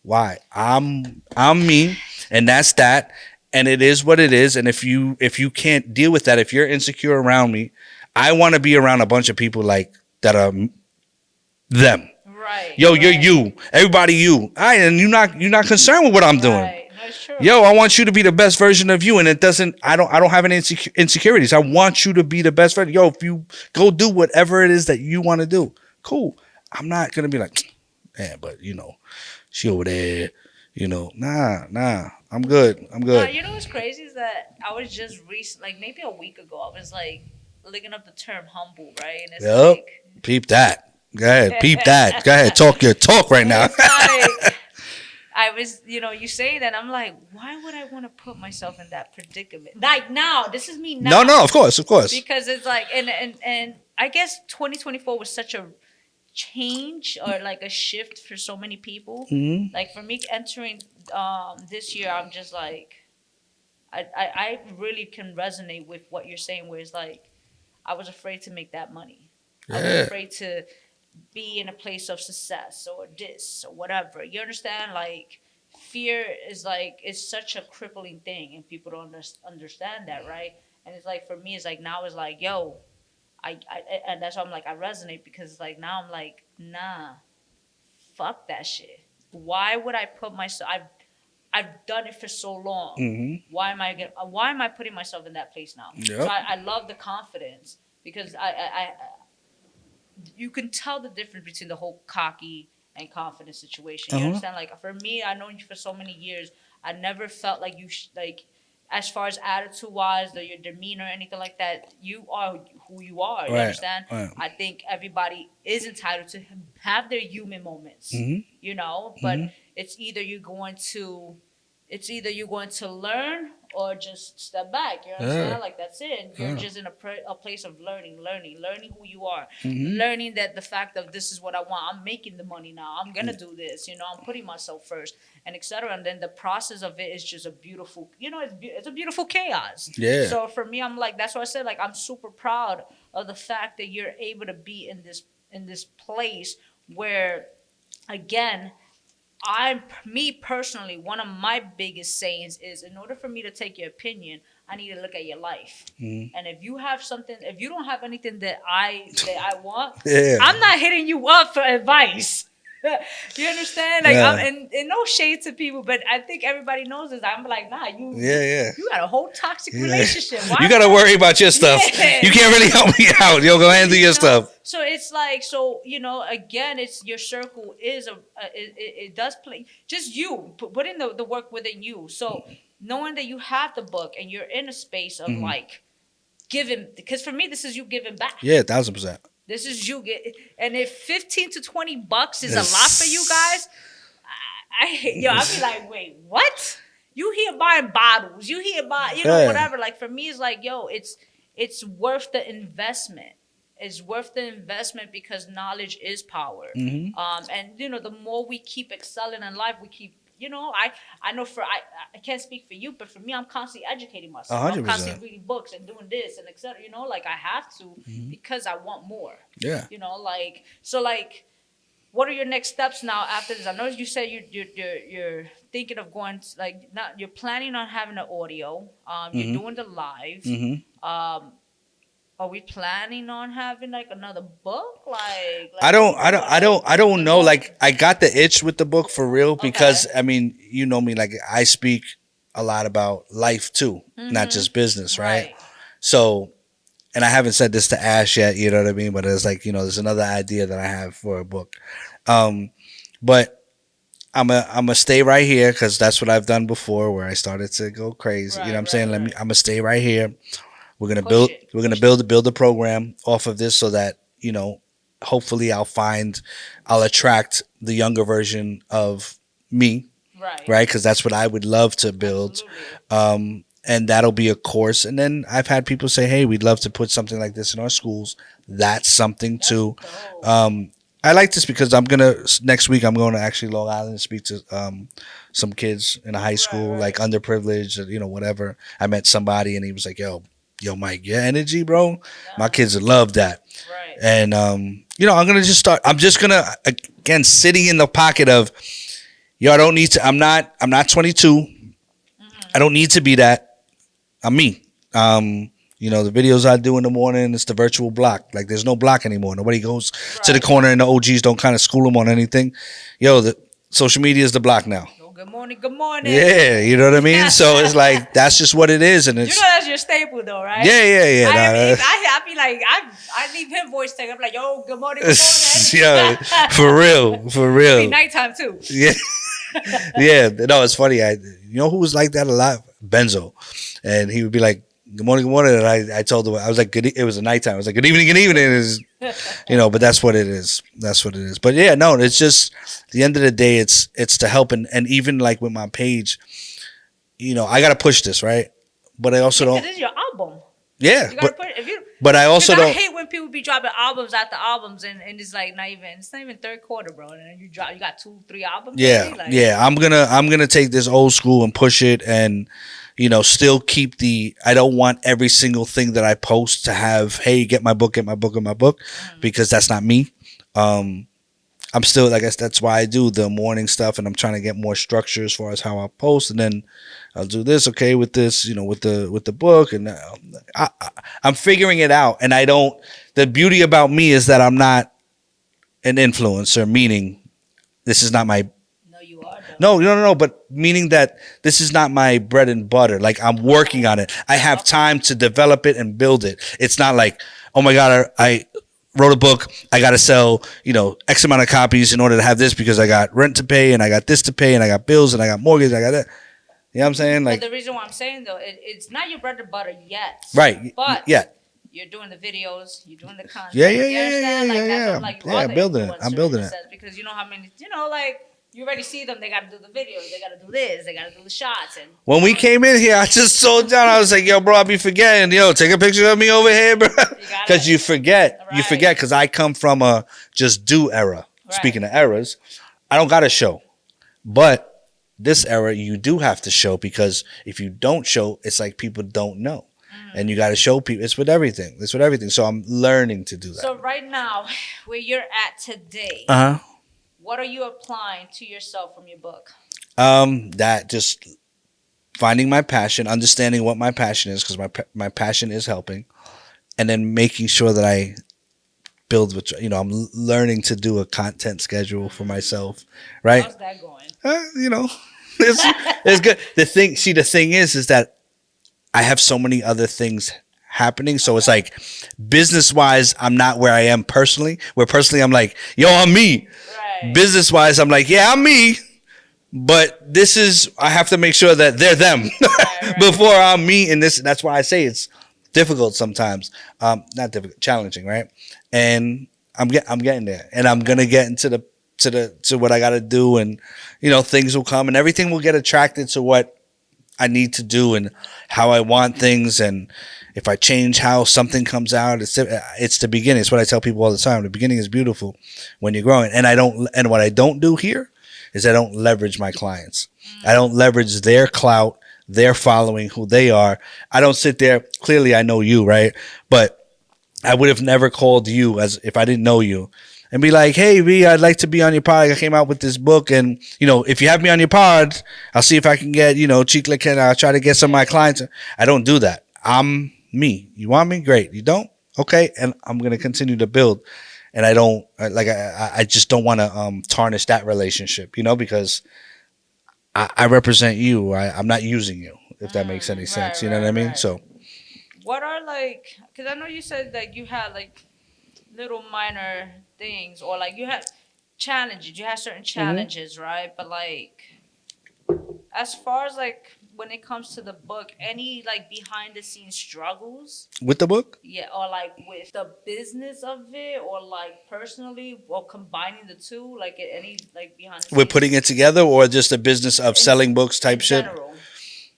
Speaker 2: Why? I'm me, and that's that. And it is what it is. And if you can't deal with that, if you're insecure around me, I want to be around a bunch of people like that are them.
Speaker 1: Right.
Speaker 2: Yo, you're you. Everybody you. All right, and you're not concerned with what I'm doing.
Speaker 1: Right. That's true.
Speaker 2: Yo, I want you to be the best version of you, and it doesn't. I don't have any insecurities. I want you to be the best version. Yo, if you go do whatever it is that you want to do, cool. I'm not gonna be like, yeah, but she over there. Nah. I'm good.
Speaker 1: You know what's crazy is that I was just like maybe a week ago, I was like looking up the term humble, right? And it's like,
Speaker 2: peep that. Go ahead, peep that. Go ahead, talk your talk right now.
Speaker 1: I was, you say that, I'm like, why would I want to put myself in that predicament? Like now, this is me now.
Speaker 2: No, of course.
Speaker 1: Because it's like, and I guess 2024 was such a change or like a shift for so many people. Mm-hmm. Like for me entering this year, I'm just like, I really can resonate with what you're saying, where it's like, I was afraid to make that money. Yeah. I was afraid to be in a place of success or this or whatever. You understand? Like fear is like, it's such a crippling thing and people don't understand that, right? And it's like, for me, it's like, now it's like, yo, I and that's why I'm like, I resonate, because it's like, now I'm like, nah, fuck that shit. Why would I put myself, I've done it for so long. Mm-hmm. Why am I putting myself in that place now? Yep. So I love the confidence, because I you can tell the difference between the whole cocky and confident situation. You understand? Like for me, I've known you for so many years. I never felt like you like, as far as attitude wise, or your demeanor, or anything like that. You are who you are. You understand? Right. I think everybody is entitled to have their human moments. Mm-hmm. But it's either you're going to it's either you're going to learn or just step back. You understand?
Speaker 2: Yeah.
Speaker 1: Like that's it. You're
Speaker 2: Yeah.
Speaker 1: just in a place of learning who you are,
Speaker 2: Mm-hmm.
Speaker 1: learning that the fact of this is what I want. I'm making the money now. I'm gonna do this. You know, I'm putting myself first, and etc. And then the process of it is just a beautiful. You know, it's a beautiful chaos.
Speaker 2: Yeah.
Speaker 1: So for me, I'm like, that's why I said, like, I'm super proud of the fact that you're able to be in this place where, again, me personally, one of my biggest sayings is, in order for me to take your opinion, I need to look at your life.
Speaker 2: Mm-hmm.
Speaker 1: And if you have something, if you don't have anything that I want,
Speaker 2: Yeah.
Speaker 1: I'm not hitting you up for advice. You understand? Like,
Speaker 2: Yeah.
Speaker 1: and no shade to people, but I think everybody knows this. I'm like, nah, you got a whole toxic relationship. Why
Speaker 2: You got to worry about your stuff.
Speaker 1: Yeah.
Speaker 2: You can't really help me out. Yo, go handle your stuff.
Speaker 1: So it's like, so, you know, again, it's your circle is it does play, just you put in the work within you. So knowing that you have the book and you're in a space of like giving, because for me, this is you giving back.
Speaker 2: Yeah, 1,000%.
Speaker 1: This is you get, and if $15 to $20 is a lot for you guys, I'll be like, wait, what? You here buying bottles? You here buying, you know, whatever. Like for me, it's like, yo, it's worth the investment. It's worth the investment because knowledge is power.
Speaker 2: Mm-hmm.
Speaker 1: And you know, the more we keep excelling in life, we keep. You know, I know I can't speak for you, but for me, I'm constantly educating myself.
Speaker 2: 100%.
Speaker 1: I'm constantly reading books and doing this and etc. You know, like I have to because I want more.
Speaker 2: Yeah.
Speaker 1: You know, like so, like, what are your next steps now after this? I know you said you're thinking of going like not. You're planning on having an audio. You're doing the live.
Speaker 2: Mm-hmm.
Speaker 1: Are we planning on having like another book? Like
Speaker 2: I don't know. Like I got the itch with the book for real because I mean, you know me, like I speak a lot about life too, not just business, right? So, and I haven't said this to Ash yet, you know what I mean? But it's like, you know, there's another idea that I have for a book. But I'm a stay right here because that's what I've done before where I started to go crazy. You know what I'm saying? I'm gonna stay right here. We're gonna build a program off of this so that, you know, hopefully I'll attract the younger version of me, right? Because that's what I would love to build, and that'll be a course. And then I've had people say, "Hey, we'd love to put something like this in our schools." That's something too. I like this because next week I'm going to actually Long Island and speak to some kids in a high school, like underprivileged, you know, whatever. I met somebody and he was like, Yo, Myq, your energy, bro. My kids would love that. Right. And, you know, I'm just going to, again, sitting in the pocket of, yo, I don't need to, I'm not 22. I don't need to be that. I'm me. You know, the videos I do in the morning, it's the virtual block. Like, there's no block anymore. Nobody goes to the corner and the OGs don't kind of school them on anything. Yo, the social media is the block now.
Speaker 1: Good morning, good morning.
Speaker 2: Yeah, you know what I mean? So it's like, that's just what it is. And it's,
Speaker 1: you know, that's your staple though, right?
Speaker 2: Yeah.
Speaker 1: I be like, I leave him voice tag. I'm like, yo, good morning, good morning.
Speaker 2: Yeah, for real.
Speaker 1: It'll be nighttime too.
Speaker 2: Yeah. Yeah, no, it's funny. You know who was like that a lot? Benzo. And he would be like, good morning. And I told him, I was like, it was a nighttime. I was like, good evening. Is, you know, but that's what it is. But yeah, no, it's just, at the end of the day, it's to help. And even like with my page, you know, I got to push this, right? But I also don't.
Speaker 1: This is your album.
Speaker 2: Yeah.
Speaker 1: You gotta
Speaker 2: but I also don't.
Speaker 1: I hate when people be dropping albums after albums and it's like it's not even third quarter, bro. And you got 2-3 albums.
Speaker 2: Yeah. Like, yeah. I'm gonna take this old school and push it and, you know, still keep I don't want every single thing that I post to have, hey, get my book, because that's not me. I'm still, I guess that's why I do the morning stuff and I'm trying to get more structure as far as how I post. And then I'll do this, okay, with this, you know, with the book. And I'm figuring it out. And the beauty about me is that I'm not an influencer, meaning this is not my, No, but meaning that this is not my bread and butter. Like, I'm working on it. I have time to develop it and build it. It's not like, oh my God, I wrote a book. I got to sell, you know, X amount of copies in order to have this because I got rent to pay and I got this to pay and I got bills and I got mortgage. I got that. You know what I'm saying? Like,
Speaker 1: but the reason why I'm saying though, it's not your bread and butter yet.
Speaker 2: Right.
Speaker 1: But
Speaker 2: yeah.
Speaker 1: You're doing the videos, you're doing the content.
Speaker 2: Yeah. Building it. I'm building it.
Speaker 1: Because you know how many, you know, like, you already see them. They got to do the videos. They got to do this. They got to do the shots. And
Speaker 2: when we came in here, I just told John, I was like, yo, bro, I be forgetting. Yo, take a picture of me over here, bro. Because you forget.
Speaker 1: Right.
Speaker 2: You forget because I come from a just do era.
Speaker 1: Right.
Speaker 2: Speaking of eras, I don't got to show. But this era, you do have to show because if you don't show, it's like people don't know. And you got to show people. It's with everything. It's with everything. So I'm learning to do that.
Speaker 1: So right now, where you're at today, what are you applying to yourself from your book?
Speaker 2: That just finding my passion, understanding what my passion is, because my passion is helping, and then making sure that I build with, I'm learning to do a content schedule for myself, right?
Speaker 1: How's that going?
Speaker 2: It's good. The thing is that I have so many other things happening. So it's like business wise, I'm not where I am personally. Where personally I'm like, yo, I'm me. Right. Business wise, I'm like, yeah, I'm me. But I have to make sure that they're them right. before I'm me in this. That's why I say it's difficult sometimes. Not difficult, challenging, right? And I'm getting there, and I'm gonna get into to what I got to do, and things will come, and everything will get attracted to what I need to do and how I want things. And if I change how something comes out, it's the beginning. It's what I tell people all the time. The beginning is beautiful when you're growing. And what I don't do here is I don't leverage my clients. I don't leverage their clout, their following, who they are. I don't sit there. Clearly, I know you, right? But I would have never called you as if I didn't know you and be like, hey, V, I'd like to be on your pod. I came out with this book. And, if you have me on your pod, I'll see if I can get, Chicle, and I'll try to get some of my clients. I don't do that. I'm me. You want me? Great. You don't? Okay. And I'm going to continue to build. And I just don't want to tarnish that relationship, because I represent you. I'm not using you, if that makes any sense. You know what I mean? Right. So
Speaker 1: what are because I know you said that you had little minor things, or you had challenges. You had certain challenges, right? But as far as when it comes to the book, any behind the scenes struggles
Speaker 2: with the book?
Speaker 1: Yeah, or with the business of it, or personally, or combining the two, any behind the scenes.
Speaker 2: With putting it together, or just the business of selling books type shit? General.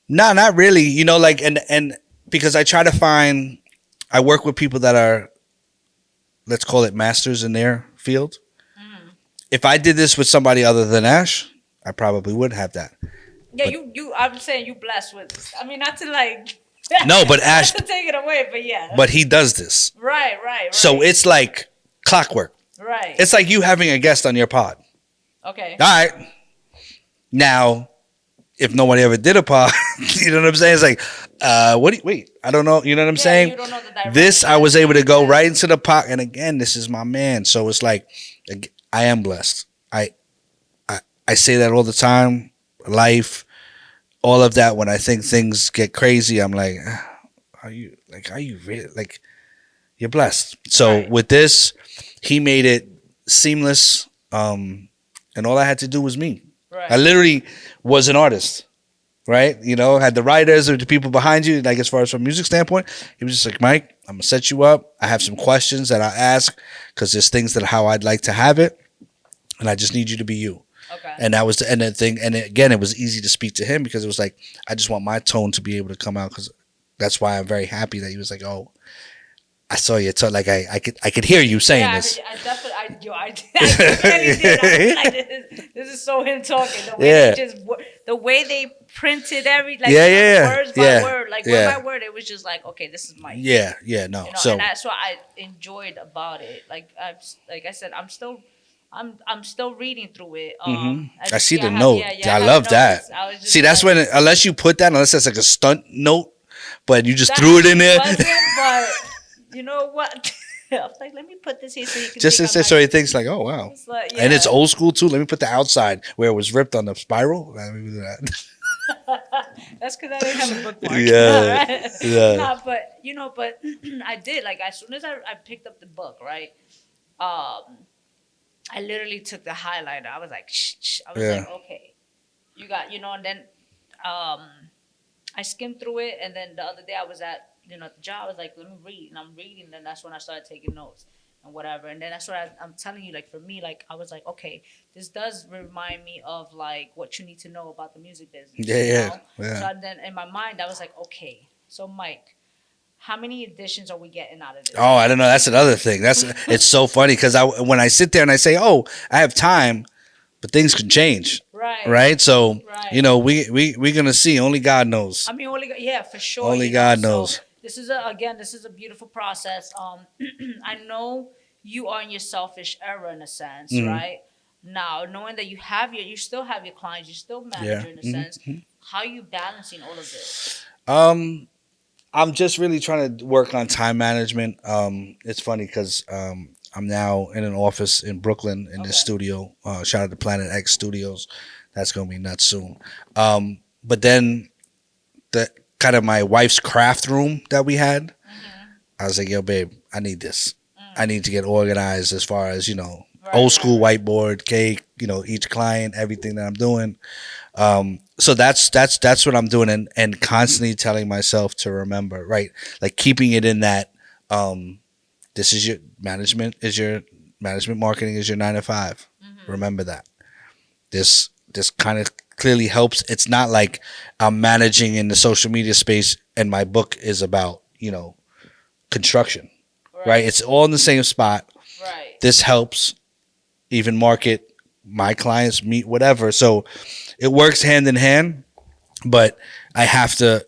Speaker 2: No, not really. And because I work with people that are, let's call it masters in their field. If I did this with somebody other than Ash, I probably would have that.
Speaker 1: Yeah, you. I'm saying you blessed with. I mean, not to
Speaker 2: No, but Ash.
Speaker 1: Not to take it away, but yeah.
Speaker 2: But he does this.
Speaker 1: Right.
Speaker 2: So it's like clockwork.
Speaker 1: Right.
Speaker 2: It's like you having a guest on your pod.
Speaker 1: Okay.
Speaker 2: All right. Now, if nobody ever did a pod, you know what I'm saying? It's like, wait, I don't know. You know what I'm saying?
Speaker 1: You don't know the
Speaker 2: this, I was able to go right into the pot. And again, this is my man. So it's like, I am blessed. I say that all the time. Life, all of that. When I think things get crazy, I'm like, are you really you're blessed? So with this, he made it seamless. And all I had to do was me. Right. I literally was an artist, right? Had the writers or the people behind you. As far as from a music standpoint, he was just like, Myq, I'm gonna set you up. I have some questions that I ask because there's things that how I'd like to have it, and I just need you to be you. Okay. And that was the end of the thing. And again, it was easy to speak to him because it was like, I just want my tone to be able to come out, because that's why I'm very happy that he was like, oh, I saw you. I could hear you saying this.
Speaker 1: I definitely, I did. This is so him talking. The way they printed words by word, word by word. It was just okay, this is Myq.
Speaker 2: Yeah, no.
Speaker 1: So and that's what I enjoyed about it. Like I said, I'm still reading through it.
Speaker 2: I see the note. I love that. See, that's when unless you put that, unless that's a stunt note, but you just threw it in there.
Speaker 1: But you know what? I was like, let me put this here so you can
Speaker 2: just so he thinks oh wow, and it's old school too. Let me put the outside where it was ripped on the spiral. Let me do that.
Speaker 1: That's because I didn't have a bookmark.
Speaker 2: Yeah.
Speaker 1: Nah, but I did. As soon as I picked up the book, right? I literally took the highlighter. I was like, shh. I was like, okay, you got, and then I skimmed through it. And then the other day I was at, the job. I was like, let me read. And I'm reading. And that's when I started taking notes. and whatever. And then that's what I'm telling you. Like for me, like I was like, okay, this does remind me of like what you need to know about the music business.
Speaker 2: Yeah.
Speaker 1: So then in my mind, I was like, okay, so Myq, how many editions are we getting out of this?
Speaker 2: Oh, I don't know. That's another thing. It's so funny because when I sit there and I say, oh, I have time, but things can change. Right. So, we're going to see. Only God knows.
Speaker 1: I mean, for sure.
Speaker 2: Only God knows.
Speaker 1: So this is a beautiful process. I know you are in your selfish era in a sense, right? Now, knowing that you still have your clients, you still manager in a sense. How are you balancing all of this?
Speaker 2: I'm just really trying to work on time management. It's funny because I'm now in an office in Brooklyn in this studio. Shout out to Planet X Studios. That's gonna be nuts soon. But then the kind of my wife's craft room that we had, I was like, yo, babe, I need this. I need to get organized as far as old school whiteboard, cake, each client, everything that I'm doing. So that's what I'm doing, and constantly telling myself to remember, right? Like keeping it in that, this is your management marketing is your 9 to 5. Remember that. This kind of clearly helps. It's not like I'm managing in the social media space and my book is about, construction, right? It's all in the same spot.
Speaker 1: Right.
Speaker 2: This helps even market my clients, meet whatever. So it works hand in hand, but I have to,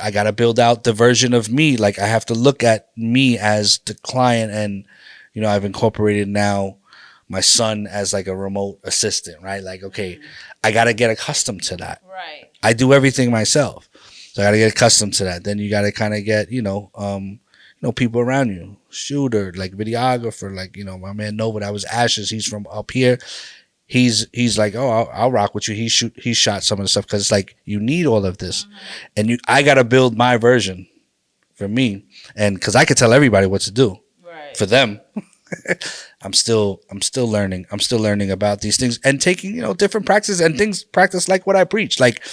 Speaker 2: I got to build out the version of me. Like I have to look at me as the client, and, I've incorporated now my son as like a remote assistant, right? Like, okay, I got to get accustomed to that.
Speaker 1: Right.
Speaker 2: I do everything myself. So I got to get accustomed to that. Then you got to kind of get, people around you, shooter, like videographer, like, my man Nova, that was Ashes. He's from up here. He's like, oh, I'll rock with you. He shot some of the stuff because it's like you need all of this, and I got to build my version for me, and because I could tell everybody what to do for them. I'm still learning. I'm still learning about these things and taking different practices and things practice like what I preach. Like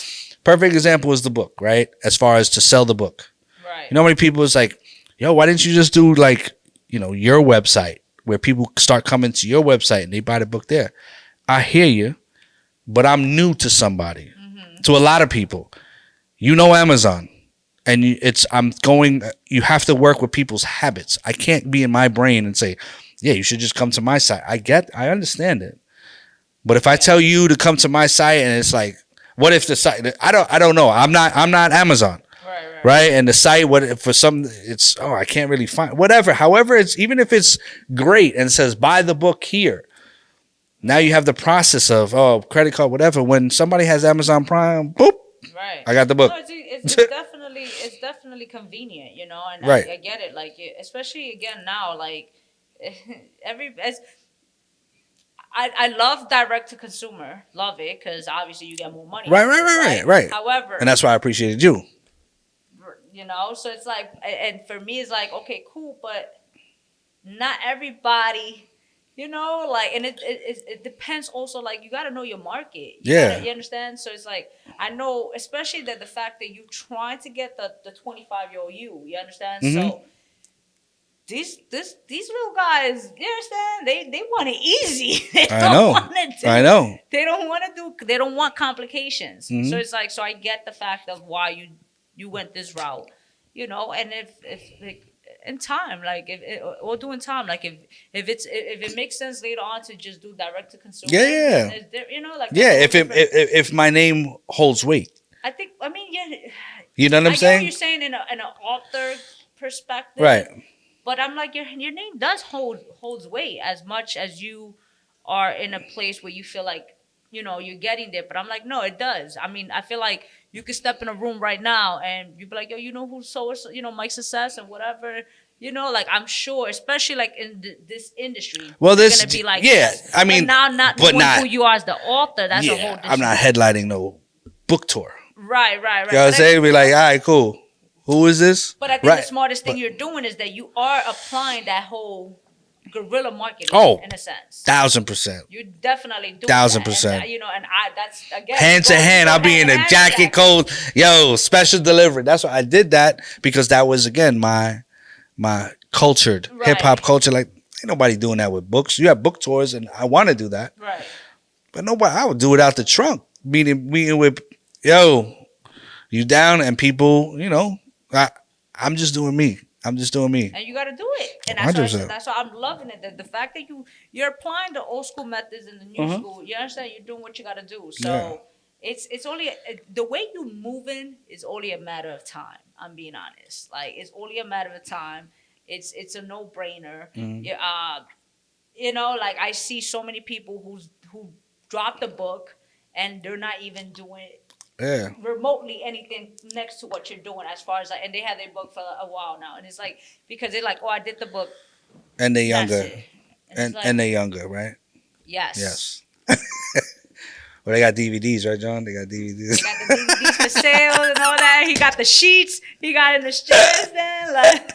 Speaker 2: perfect example is the book, right? As far as to sell the book,
Speaker 1: right?
Speaker 2: How many people is like, yo, why didn't you just do like your website where people start coming to your website and they buy the book there? I hear you, but I'm new to somebody, to a lot of people. Amazon, and you have to work with people's habits. I can't be in my brain and say, yeah, you should just come to my site. I understand it. But if I tell you to come to my site and it's like, what if the site, I don't know. I'm not Amazon. Right. And the site, I can't really find whatever. However, even if it's great and it says buy the book here. Now you have the process of credit card, whatever. When somebody has Amazon Prime, boop, I got the book.
Speaker 1: No, it's definitely convenient, and
Speaker 2: right.
Speaker 1: I get it. Like especially again now, like I love direct to consumer, love it because obviously you get more money.
Speaker 2: Right.
Speaker 1: However,
Speaker 2: and that's why I appreciated you.
Speaker 1: So it's like, and for me, it's like, okay, cool, but not everybody. And it depends also, like, you got to know your market. You understand? So it's like, I know, especially that the fact that you trying to get the 25-year-old you understand? So these little guys, you understand? They want it easy. I know. They don't want complications. So it's like, so I get the fact of why you went this route, and if like, in time, like if it makes sense later on to just do direct to consumer. If my name holds weight. You know what I'm saying? I get what you're saying in an author perspective,
Speaker 2: right?
Speaker 1: But I'm like your name does holds weight as much as you are in a place where you feel like you're getting there. But I'm like, no, it does. I mean, I feel like you could step in a room right now and you'd be like, yo, who's Myq Success and whatever. Like I'm sure, especially like in this industry.
Speaker 2: Well, this
Speaker 1: gonna be like,
Speaker 2: I mean,
Speaker 1: now not knowing who you are as the author. That's a whole different.
Speaker 2: I'm not headlining no book tour.
Speaker 1: Right.
Speaker 2: You know what I'm saying? Be like, all right, cool. Who is this?
Speaker 1: But I think the smartest thing you're doing is that you are applying that whole guerrilla marketing in a sense.
Speaker 2: 1,000%.
Speaker 1: You definitely do
Speaker 2: 1,000%.
Speaker 1: And that's again
Speaker 2: hand to hand. I'll be in a jacket coat. Yo, special delivery. That's why I did that because that was again my cultured hip hop culture. Like, Ain't nobody doing that with books. You have book tours, and I want to do that.
Speaker 1: Right.
Speaker 2: But nobody, I would do it out the trunk. Meeting with, yo, you down? And people, I'm just doing me. I'm just doing me.
Speaker 1: And you got to do it. And that's why I'm loving it. The fact that you're applying the old school methods in the new school. You understand? You're doing what you got to do. So it's only the way you moving is only a matter of time. I'm being honest. Like, it's only a matter of time. It's a no brainer. Like, I see so many people who dropped the book and they're not even doing remotely anything next to what you're doing as far as like, and they had their book for a while now, and it's like, because they're like, oh, I did the book,
Speaker 2: and they're younger, and they're younger, right?
Speaker 1: Yes.
Speaker 2: Well, they got DVDs, right, John? They got DVDs.
Speaker 1: They got the DVDs for sale and all that. He got the sheets. He got in the stairs then. Like,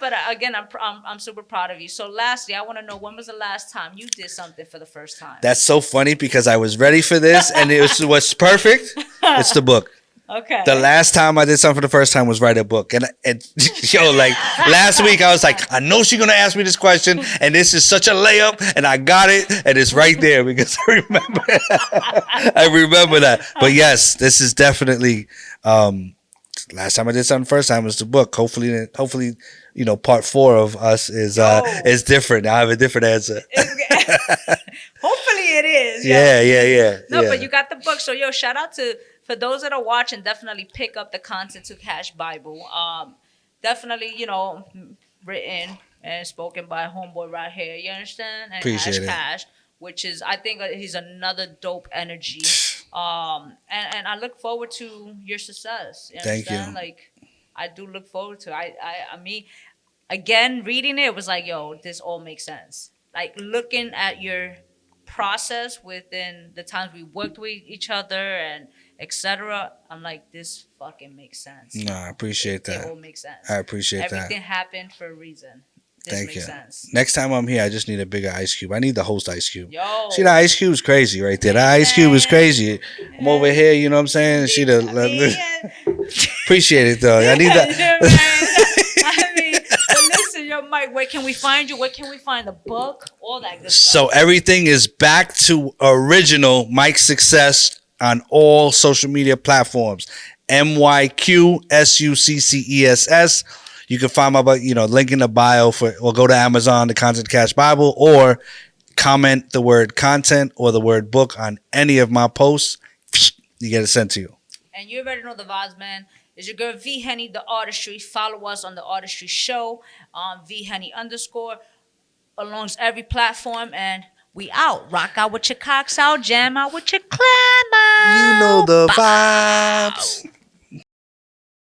Speaker 1: but again, I'm super proud of you. So lastly, I want to know, when was the last time you did something for the first time?
Speaker 2: That's so funny because I was ready for this, and it was perfect. It's the book.
Speaker 1: Okay.
Speaker 2: The last time I did something for the first time was write a book. And like last week I was like, I know she's going to ask me this question, and this is such a layup, and I got it, and it's right there because I remember that. But yes, this is definitely last time I did something first time was the book. Hopefully, part 4 of us is different. I have a different answer.
Speaker 1: Hopefully it is.
Speaker 2: Yeah.
Speaker 1: No, but you got the book. So shout out for those that are watching, definitely pick up the Content to Cash Bible. Definitely, written and spoken by a homeboy right here. You understand? And
Speaker 2: Appreciate it.
Speaker 1: Cash, which is, I think he's another dope energy. And I look forward to your success. You understand?
Speaker 2: Thank you.
Speaker 1: Like, I do look forward to it. I mean, again, reading it was like, yo, this all makes sense. Like, looking at your process within the times we worked with each other and etc. I'm like, this fucking makes sense.
Speaker 2: No, I appreciate that.
Speaker 1: It all makes sense.
Speaker 2: I appreciate that.
Speaker 1: Everything happened for a reason. This
Speaker 2: Thank
Speaker 1: makes
Speaker 2: you.
Speaker 1: sense.
Speaker 2: Next time I'm here, I just need a bigger ice cube. I need the host ice cube.
Speaker 1: Yo.
Speaker 2: See, the ice cube is crazy right there. The ice cube is crazy. I'm over here, you know what I'm saying? Appreciate it, though. I need that.
Speaker 1: I mean, but listen, yo, Myq, where can we find you? Where can we find the book? All that good
Speaker 2: So
Speaker 1: stuff.
Speaker 2: everything is back to original Myq Success on all social media platforms. MYQ SUCCESS. You can find my link in the bio or go to Amazon, the Content Cash Bible, or comment the word content or the word book on any of my posts. You get it sent to you.
Speaker 1: And you already know the vibes, man. It's your girl V-Henny, the Artistry. Follow us on the Artistry Show on V-Henny _ along every platform, and we out. Rock out with your cocks out, jam out with your clam out.
Speaker 2: You know the vibes.